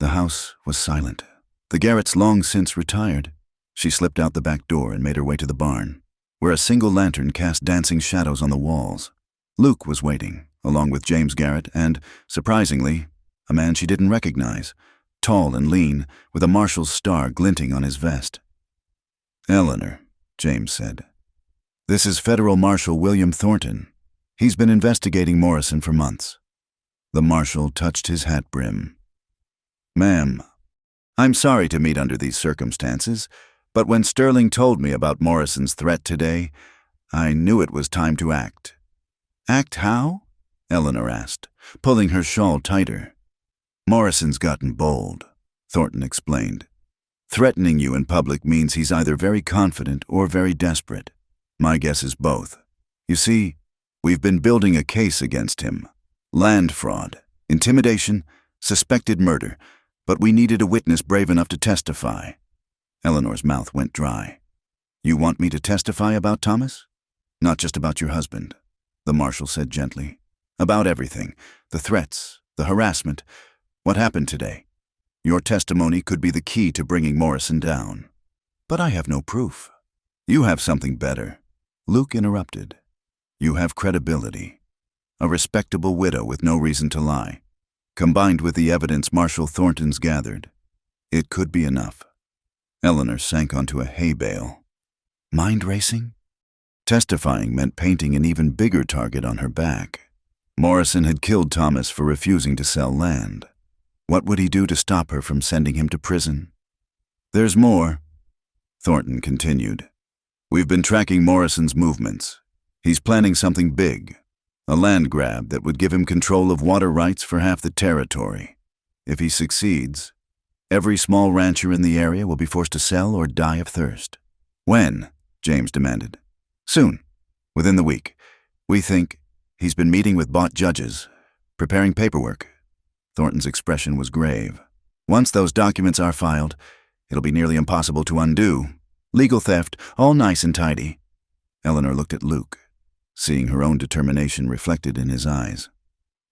The house was silent. The Garretts long since retired. She slipped out the back door and made her way to the barn, where a single lantern cast dancing shadows on the walls. Luke was waiting, along with James Garrett and, surprisingly, a man she didn't recognize, tall and lean, with a marshal's star glinting on his vest. "Eleanor," James said, "this is Federal Marshal William Thornton. He's been investigating Morrison for months." The marshal touched his hat brim. "Ma'am, I'm sorry to meet under these circumstances, but when Sterling told me about Morrison's threat today, I knew it was time to act." "Act how?" Eleanor asked, pulling her shawl tighter. "Morrison's gotten bold," Thornton explained. "Threatening you in public means he's either very confident or very desperate. My guess is both. You see, we've been building a case against him. Land fraud, intimidation, suspected murder, but we needed a witness brave enough to testify." Eleanor's mouth went dry. "You want me to testify about Thomas?" "Not just about your husband," the marshal said gently. "About everything, the threats, the harassment, what happened today. Your testimony could be the key to bringing Morrison down." "But I have no proof." "You have something better," Luke interrupted. "You have credibility. A respectable widow with no reason to lie. Combined with the evidence Marshal Thornton's gathered, it could be enough." Eleanor sank onto a hay bale. Mind racing? Testifying meant painting an even bigger target on her back. Morrison had killed Thomas for refusing to sell land. What would he do to stop her from sending him to prison? "There's more," Thornton continued. "We've been tracking Morrison's movements. He's planning something big. A land grab that would give him control of water rights for half the territory. If he succeeds, every small rancher in the area will be forced to sell or die of thirst." "When?" James demanded. "Soon. Within the week. We think he's been meeting with bought judges, preparing paperwork." Thornton's expression was grave. "Once those documents are filed, it'll be nearly impossible to undo. Legal theft, all nice and tidy." Eleanor looked at Luke, seeing her own determination reflected in his eyes.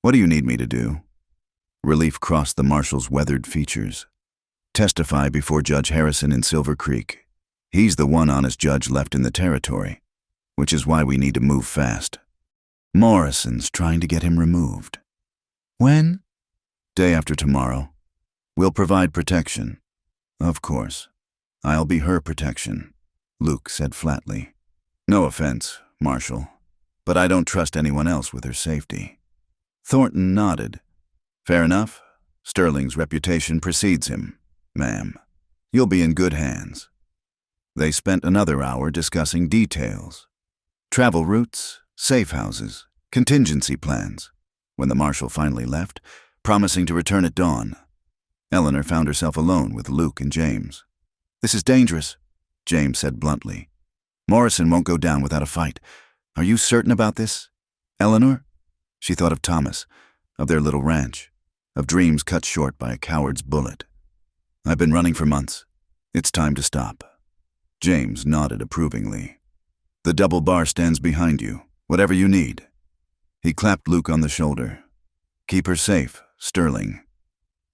"What do you need me to do?" Relief crossed the marshal's weathered features. "Testify before Judge Harrison in Silver Creek. He's the one honest judge left in the territory, which is why we need to move fast. Morrison's trying to get him removed." "When?" "Day after tomorrow. We'll provide protection." "Of course. I'll be her protection," Luke said flatly. "No offense, Marshal, but I don't trust anyone else with her safety." Thornton nodded. "Fair enough. Sterling's reputation precedes him, ma'am. You'll be in good hands." They spent another hour discussing details. Travel routes, safe houses, contingency plans. When the marshal finally left, promising to return at dawn, Eleanor found herself alone with Luke and James. "This is dangerous," James said bluntly. "Morrison won't go down without a fight. Are you certain about this, Eleanor?" She thought of Thomas, of their little ranch, of dreams cut short by a coward's bullet. "I've been running for months. It's time to stop." James nodded approvingly. "The double bar stands behind you, whatever you need." He clapped Luke on the shoulder. "Keep her safe, Sterling.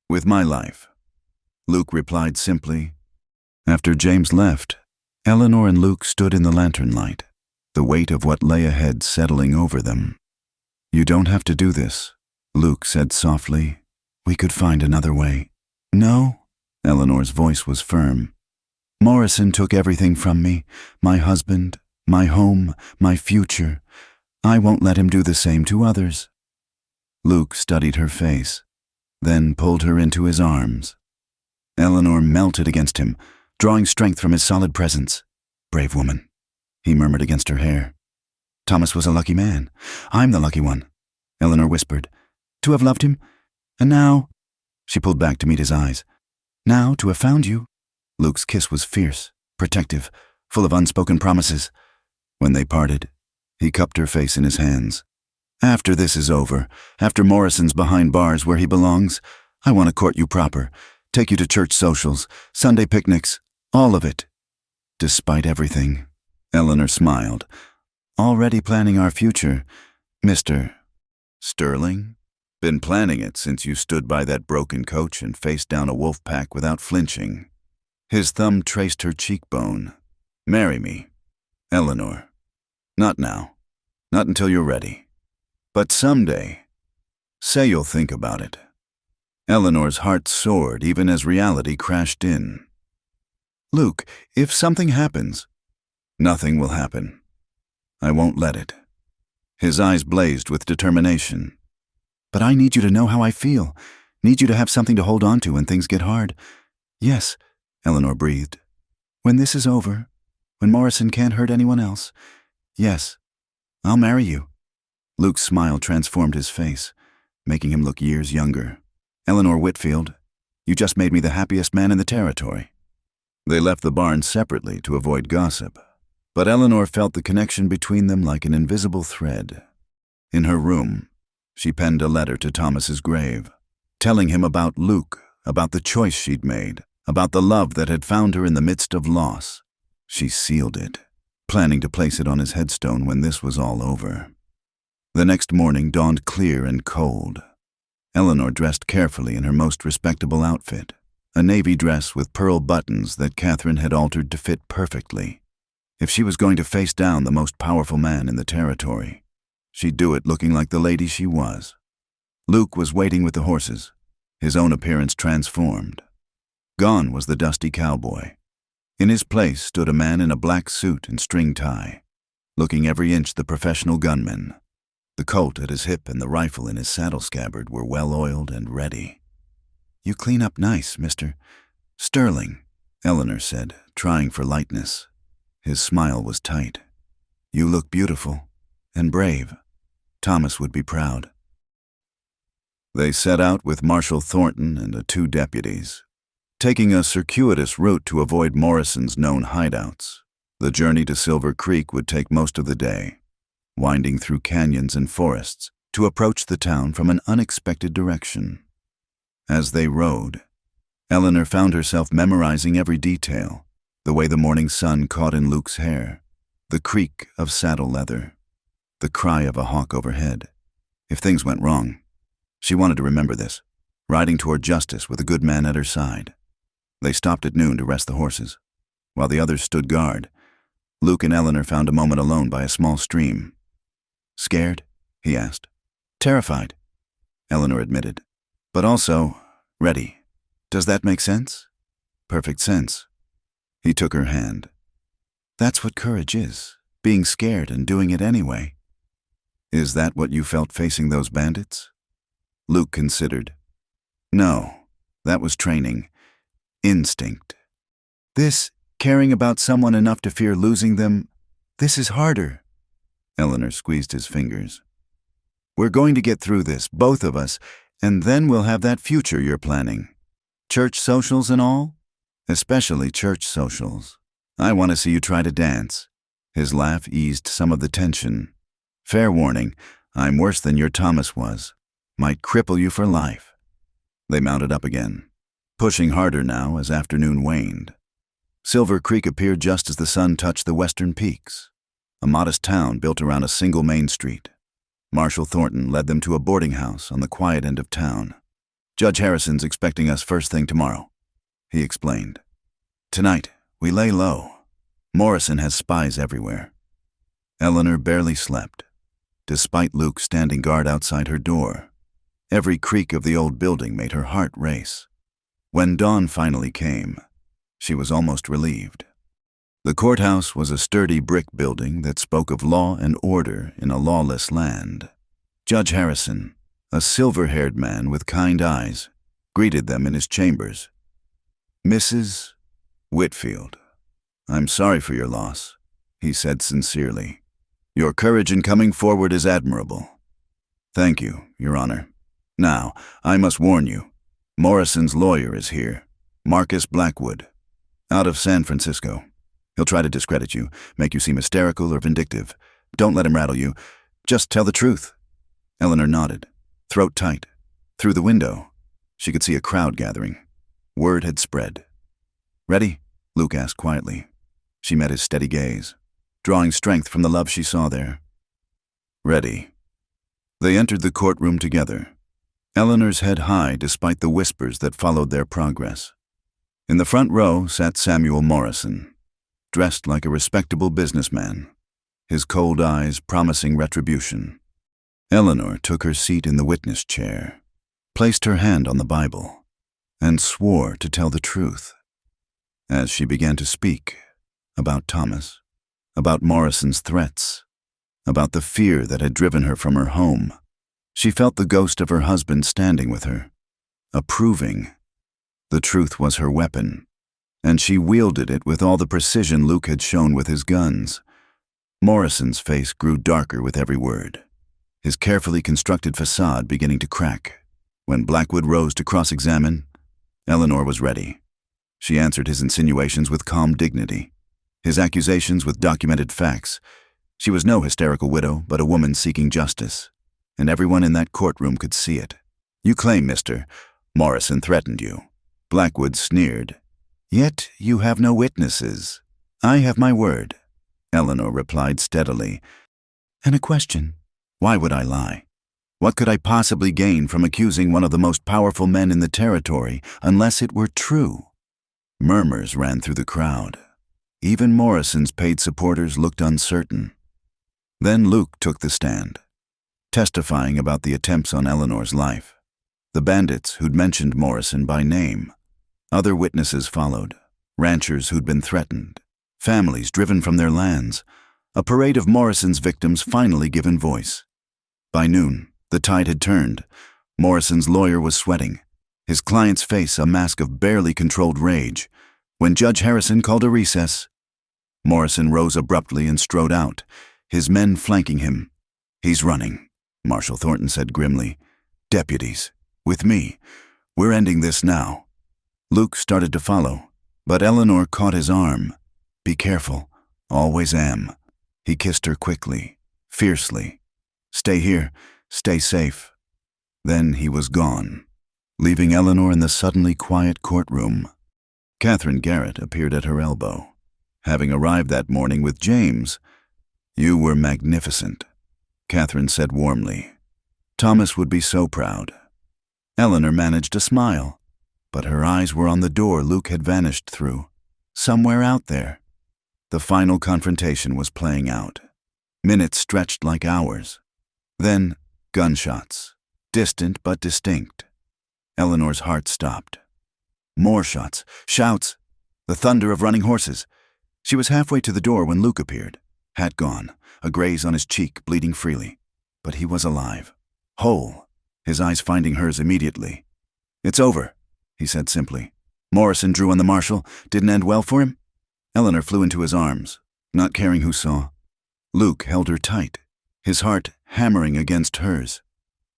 With my life." Luke replied simply. After James left, Eleanor and Luke stood in the lantern light, the weight of what lay ahead settling over them. "You don't have to do this," Luke said softly. "We could find another way." "No," Eleanor's voice was firm. "Morrison took everything from me, my husband, my home, my future. I won't let him do the same to others." Luke studied her face, then pulled her into his arms. Eleanor melted against him, drawing strength from his solid presence. "Brave woman," he murmured against her hair. "Thomas was a lucky man. I'm the lucky one," Eleanor whispered. "To have loved him, and now—" She pulled back to meet his eyes. "Now to have found you." Luke's kiss was fierce, protective, full of unspoken promises. When they parted, he cupped her face in his hands. "After this is over, after Morrison's behind bars where he belongs, I want to court you proper, take you to church socials, Sunday picnics, all of it." "Despite everything," Eleanor smiled. "Already planning our future, Mr. Sterling? Been planning it since you stood by that broken coach and faced down a wolf pack without flinching." His thumb traced her cheekbone. "Marry me, Eleanor. Not now. Not until you're ready. But someday. Say you'll think about it." Eleanor's heart soared even as reality crashed in. "Luke, if something happens—" "Nothing will happen. I won't let it." His eyes blazed with determination. "But I need you to know how I feel. Need you to have something to hold on to when things get hard." "Yes," Eleanor breathed. "When this is over, when Morrison can't hurt anyone else, yes, I'll marry you." Luke's smile transformed his face, making him look years younger. "Eleanor Whitfield, you just made me the happiest man in the territory." They left the barn separately to avoid gossip, but Eleanor felt the connection between them like an invisible thread. In her room, she penned a letter to Thomas's grave, telling him about Luke, about the choice she'd made, about the love that had found her in the midst of loss. She sealed it, planning to place it on his headstone when this was all over. The next morning dawned clear and cold. Eleanor dressed carefully in her most respectable outfit, a navy dress with pearl buttons that Catherine had altered to fit perfectly. If she was going to face down the most powerful man in the territory, she'd do it looking like the lady she was. Luke was waiting with the horses, his own appearance transformed. Gone was the dusty cowboy. In his place stood a man in a black suit and string tie, looking every inch the professional gunman. The Colt at his hip and the rifle in his saddle scabbard were well-oiled and ready. "You clean up nice, Mr. Sterling," Eleanor said, trying for lightness. His smile was tight. "You look beautiful and brave. Thomas would be proud." They set out with Marshal Thornton and 2 deputies, taking a circuitous route to avoid Morrison's known hideouts. The journey to Silver Creek would take most of the day, winding through canyons and forests to approach the town from an unexpected direction. As they rode, Eleanor found herself memorizing every detail, the way the morning sun caught in Luke's hair, the creak of saddle leather, the cry of a hawk overhead. If things went wrong, she wanted to remember this, riding toward justice with a good man at her side. They stopped at noon to rest the horses. While the others stood guard, Luke and Eleanor found a moment alone by a small stream. "Scared?" he asked. "Terrified," Eleanor admitted. "But also, ready. Does that make sense?" "Perfect sense." He took her hand. "That's what courage is, being scared and doing it anyway." "Is that what you felt facing those bandits?" Luke considered. "No, that was training. Instinct. This, caring about someone enough to fear losing them, this is harder." Eleanor squeezed his fingers. "We're going to get through this, both of us, and then we'll have that future you're planning. Church socials and all? Especially church socials. I want to see you try to dance." His laugh eased some of the tension. "Fair warning, I'm worse than your Thomas was. Might cripple you for life." They mounted up again, pushing harder now as afternoon waned. Silver Creek appeared just as the sun touched the western peaks, a modest town built around a single main street. Marshal Thornton led them to a boarding house on the quiet end of town. "Judge Harrison's expecting us first thing tomorrow." he explained. "Tonight, we lay low. Morrison has spies everywhere." Eleanor barely slept, despite Luke standing guard outside her door. Every creak of the old building made her heart race. When dawn finally came, she was almost relieved. The courthouse was a sturdy brick building that spoke of law and order in a lawless land. Judge Harrison, a silver-haired man with kind eyes, greeted them in his chambers. "Mrs. Whitfield, I'm sorry for your loss," he said sincerely. "Your courage in coming forward is admirable." "Thank you, Your Honor. Now, I must warn you, Morrison's lawyer is here, Marcus Blackwood, out of San Francisco. He'll try to discredit you, make you seem hysterical or vindictive. Don't let him rattle you. Just tell the truth." Eleanor nodded, throat tight. Through the window, she could see a crowd gathering. Word had spread. "Ready?" Luke asked quietly. She met his steady gaze, drawing strength from the love she saw there. "Ready." They entered the courtroom together, Eleanor's head high despite the whispers that followed their progress. In the front row sat Samuel Morrison, dressed like a respectable businessman, his cold eyes promising retribution. Eleanor took her seat in the witness chair, placed her hand on the Bible, and swore to tell the truth. As she began to speak about Thomas, about Morrison's threats, about the fear that had driven her from her home, she felt the ghost of her husband standing with her, approving. The truth was her weapon, and she wielded it with all the precision Luke had shown with his guns. Morrison's face grew darker with every word, his carefully constructed facade beginning to crack. When Blackwood rose to cross-examine, Eleanor was ready. She answered his insinuations with calm dignity, his accusations with documented facts. She was no hysterical widow, but a woman seeking justice, and everyone in that courtroom could see it. "You claim, Mr. Morrison threatened you." Blackwood sneered. "Yet you have no witnesses." "I have my word," Eleanor replied steadily. "And a question. Why would I lie? What could I possibly gain from accusing one of the most powerful men in the territory unless it were true?" Murmurs ran through the crowd. Even Morrison's paid supporters looked uncertain. Then Luke took the stand, testifying about the attempts on Eleanor's life, the bandits who'd mentioned Morrison by name. Other witnesses followed, ranchers who'd been threatened, families driven from their lands, a parade of Morrison's victims finally given voice. By noon, the tide had turned. Morrison's lawyer was sweating, his client's face a mask of barely controlled rage. When Judge Harrison called a recess, Morrison rose abruptly and strode out, his men flanking him. "He's running," Marshal Thornton said grimly. "Deputies, with me. We're ending this now." Luke started to follow, but Eleanor caught his arm. "Be careful. Always am." He kissed her quickly, fiercely. "Stay here. Stay safe." Then he was gone, leaving Eleanor in the suddenly quiet courtroom. Catherine Garrett appeared at her elbow, having arrived that morning with James. "You were magnificent," Catherine said warmly. "Thomas would be so proud." Eleanor managed a smile, but her eyes were on the door Luke had vanished through, somewhere out there. The final confrontation was playing out. Minutes stretched like hours. Then, gunshots, distant but distinct. Eleanor's heart stopped. More shots, shouts, the thunder of running horses. She was halfway to the door when Luke appeared, hat gone, a graze on his cheek bleeding freely. But he was alive, whole, his eyes finding hers immediately. "It's over," he said simply. "Morrison drew on the marshal. Didn't end well for him?" Eleanor flew into his arms, not caring who saw. Luke held her tight, his heart hammering against hers.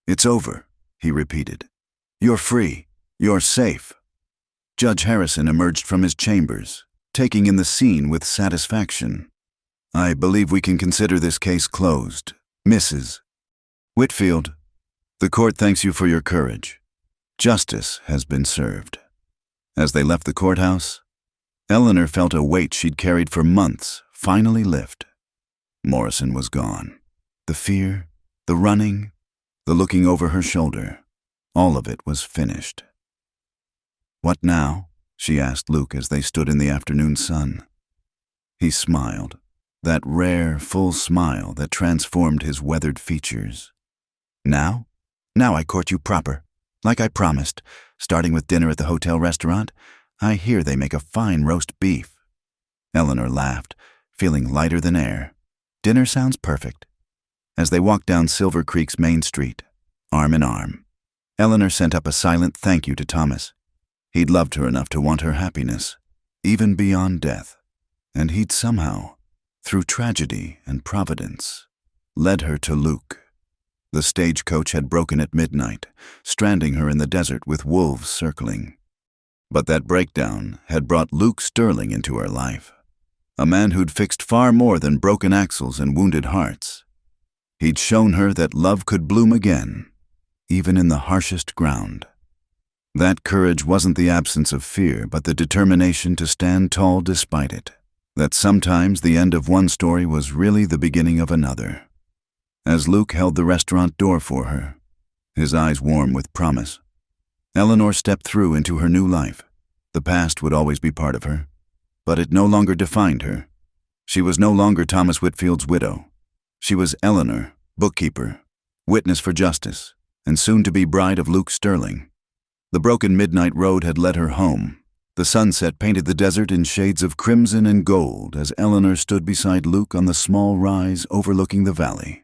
"It's over," he repeated. "You're free. You're safe." Judge Harrison emerged from his chambers, taking in the scene with satisfaction. "I believe we can consider this case closed. Mrs. Whitfield, the court thanks you for your courage. Justice has been served." As they left the courthouse, Eleanor felt a weight she'd carried for months finally lift. Morrison was gone. The fear, the running, the looking over her shoulder, all of it was finished. "What now?" she asked Luke as they stood in the afternoon sun. He smiled, that rare, full smile that transformed his weathered features. Now? Now I court you proper, like I promised, starting with dinner at the hotel restaurant. I hear they make a fine roast beef. Eleanor laughed, feeling lighter than air. Dinner sounds perfect. As they walked down Silver Creek's main street, arm in arm, Eleanor sent up a silent thank you to Thomas. He'd loved her enough to want her happiness, even beyond death, and he'd somehow, through tragedy and providence, led her to Luke. The stagecoach had broken at midnight, stranding her in the desert with wolves circling. But that breakdown had brought Luke Sterling into her life, a man who'd fixed far more than broken axles and wounded hearts. He'd shown her that love could bloom again, even in the harshest ground. That courage wasn't the absence of fear, but the determination to stand tall despite it. That sometimes the end of one story was really the beginning of another. As Luke held the restaurant door for her, his eyes warm with promise, Eleanor stepped through into her new life. The past would always be part of her, but it no longer defined her. She was no longer Thomas Whitfield's widow. She was Eleanor, bookkeeper, witness for justice, and soon-to-be bride of Luke Sterling. The broken midnight road had led her home. The sunset painted the desert in shades of crimson and gold as Eleanor stood beside Luke on the small rise overlooking the valley.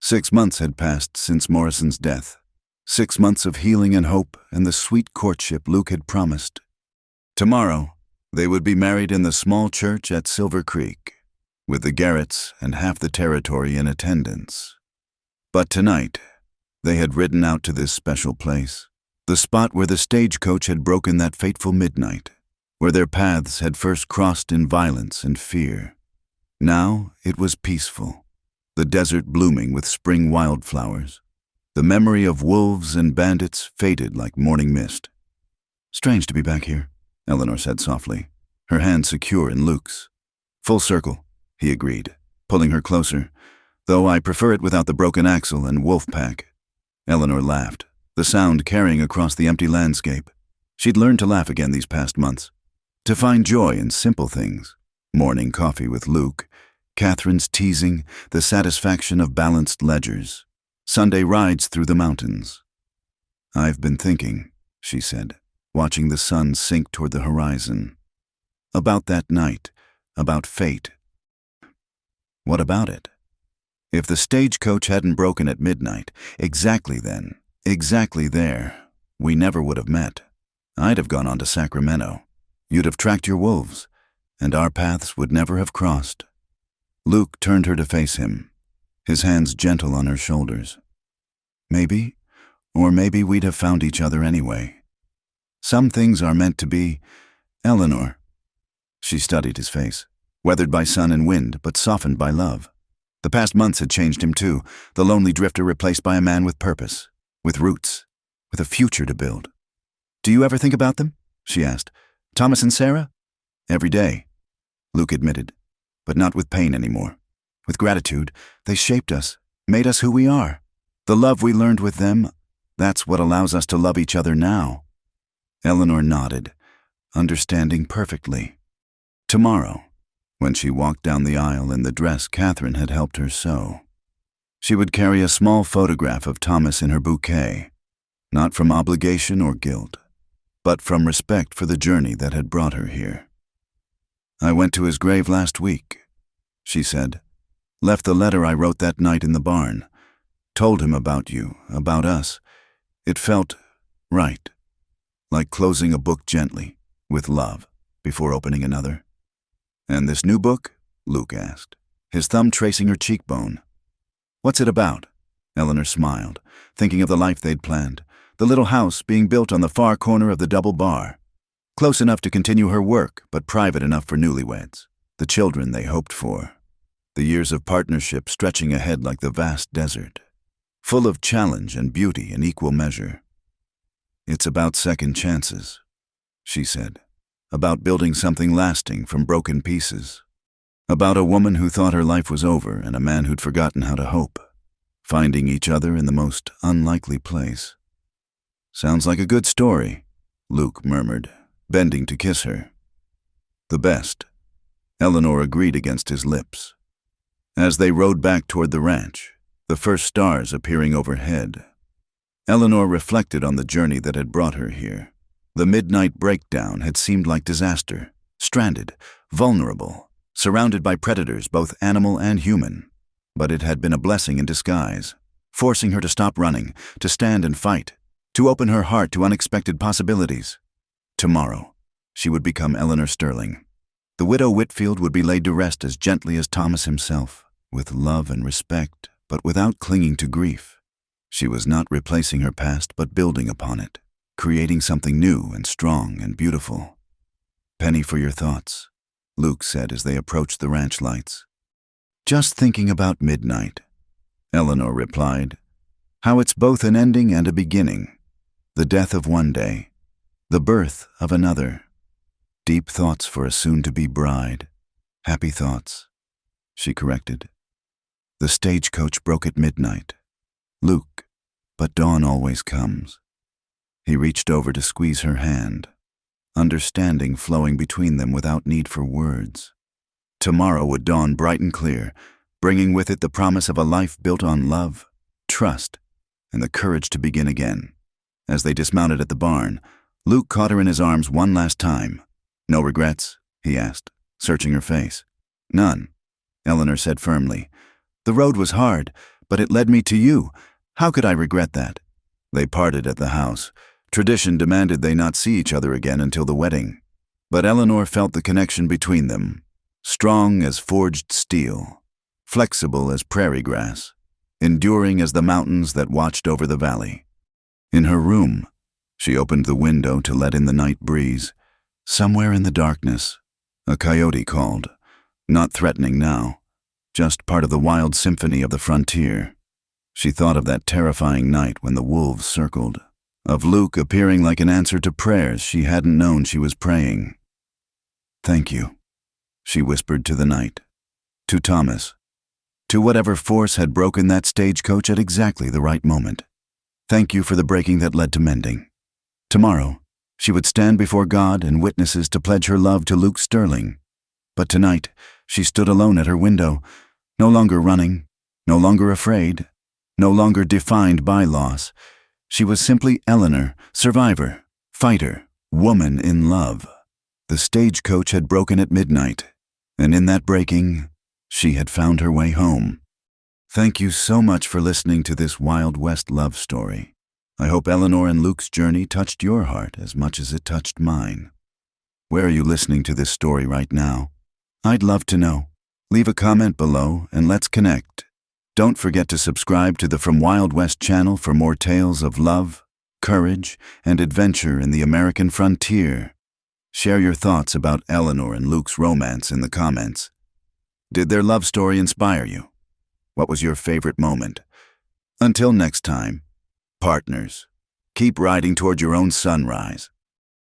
6 months had passed since Morrison's death. 6 months of healing and hope and the sweet courtship Luke had promised. Tomorrow, they would be married in the small church at Silver Creek, with the Garretts and half the territory in attendance. But tonight, they had ridden out to this special place, the spot where the stagecoach had broken that fateful midnight, where their paths had first crossed in violence and fear. Now it was peaceful, the desert blooming with spring wildflowers. The memory of wolves and bandits faded like morning mist. "Strange to be back here," Eleanor said softly, her hand secure in Luke's. "Full circle," he agreed, pulling her closer, "though I prefer it without the broken axle and wolf pack." Eleanor laughed, the sound carrying across the empty landscape. She'd learned to laugh again these past months, to find joy in simple things. Morning coffee with Luke, Catherine's teasing, the satisfaction of balanced ledgers, Sunday rides through the mountains. "I've been thinking," she said, watching the sun sink toward the horizon. "About that night, about fate." What about it? If the stagecoach hadn't broken at midnight, exactly then, exactly there, we never would have met. I'd have gone on to Sacramento. You'd have tracked your wolves, and our paths would never have crossed. Luke turned her to face him, his hands gentle on her shoulders. Maybe, or maybe we'd have found each other anyway. Some things are meant to be. Eleanor. She studied his face, weathered by sun and wind, but softened by love. The past months had changed him too, the lonely drifter replaced by a man with purpose, with roots, with a future to build. "Do you ever think about them?" she asked. "Thomas and Sarah?" "Every day," Luke admitted, "but not with pain anymore. With gratitude. They shaped us, made us who we are. The love we learned with them, that's what allows us to love each other now." Eleanor nodded, understanding perfectly. Tomorrow, when she walked down the aisle in the dress Catherine had helped her sew, she would carry a small photograph of Thomas in her bouquet, not from obligation or guilt, but from respect for the journey that had brought her here. "I went to his grave last week," she said. "Left the letter I wrote that night in the barn. Told him about you, about us. It felt right, like closing a book gently, with love, before opening another." "And this new book?" Luke asked, his thumb tracing her cheekbone. "What's it about?" Eleanor smiled, thinking of the life they'd planned, the little house being built on the far corner of the double bar, close enough to continue her work, but private enough for newlyweds, the children they hoped for, the years of partnership stretching ahead like the vast desert, full of challenge and beauty in equal measure. "It's about second chances," she said, "about building something lasting from broken pieces, about a woman who thought her life was over and a man who'd forgotten how to hope, finding each other in the most unlikely place." "Sounds like a good story," Luke murmured, bending to kiss her. The best, Eleanor agreed against his lips. As they rode back toward the ranch, the first stars appearing overhead, Eleanor reflected on the journey that had brought her here. The midnight breakdown had seemed like disaster, stranded, vulnerable, surrounded by predators both animal and human. But it had been a blessing in disguise, forcing her to stop running, to stand and fight, to open her heart to unexpected possibilities. Tomorrow, she would become Eleanor Sterling. The widow Whitfield would be laid to rest as gently as Thomas himself, with love and respect, but without clinging to grief. She was not replacing her past, but building upon it, creating something new and strong and beautiful. "Penny for your thoughts," Luke said as they approached the ranch lights. "Just thinking about midnight," Eleanor replied. "How it's both an ending and a beginning. The death of one day, the birth of another. Deep thoughts for a soon-to-be bride. Happy thoughts," she corrected. "The stagecoach broke at midnight. Luke, but dawn always comes." He reached over to squeeze her hand, understanding flowing between them without need for words. Tomorrow would dawn bright and clear, bringing with it the promise of a life built on love, trust, and the courage to begin again. As they dismounted at the barn, Luke caught her in his arms one last time. "No regrets?" he asked, searching her face. "None," Eleanor said firmly. "The road was hard, but it led me to you. How could I regret that?" They parted at the house. Tradition demanded they not see each other again until the wedding. But Eleanor felt the connection between them, strong as forged steel, flexible as prairie grass, enduring as the mountains that watched over the valley. In her room, she opened the window to let in the night breeze. Somewhere in the darkness, a coyote called, not threatening now, just part of the wild symphony of the frontier. She thought of that terrifying night when the wolves circled, of Luke appearing like an answer to prayers she hadn't known she was praying. "Thank you," she whispered to the night, to Thomas, to whatever force had broken that stagecoach at exactly the right moment. "Thank you for the breaking that led to mending." Tomorrow, she would stand before God and witnesses to pledge her love to Luke Sterling. But tonight, she stood alone at her window, no longer running, no longer afraid, no longer defined by loss. She was simply Eleanor, survivor, fighter, woman in love. The stagecoach had broken at midnight, and in that breaking, she had found her way home. Thank you so much for listening to this Wild West love story. I hope Eleanor and Luke's journey touched your heart as much as it touched mine. Where are you listening to this story right now? I'd love to know. Leave a comment below and let's connect. Don't forget to subscribe to the From Wild West channel for more tales of love, courage, and adventure in the American frontier. Share your thoughts about Eleanor and Luke's romance in the comments. Did their love story inspire you? What was your favorite moment? Until next time, partners, keep riding toward your own sunrise.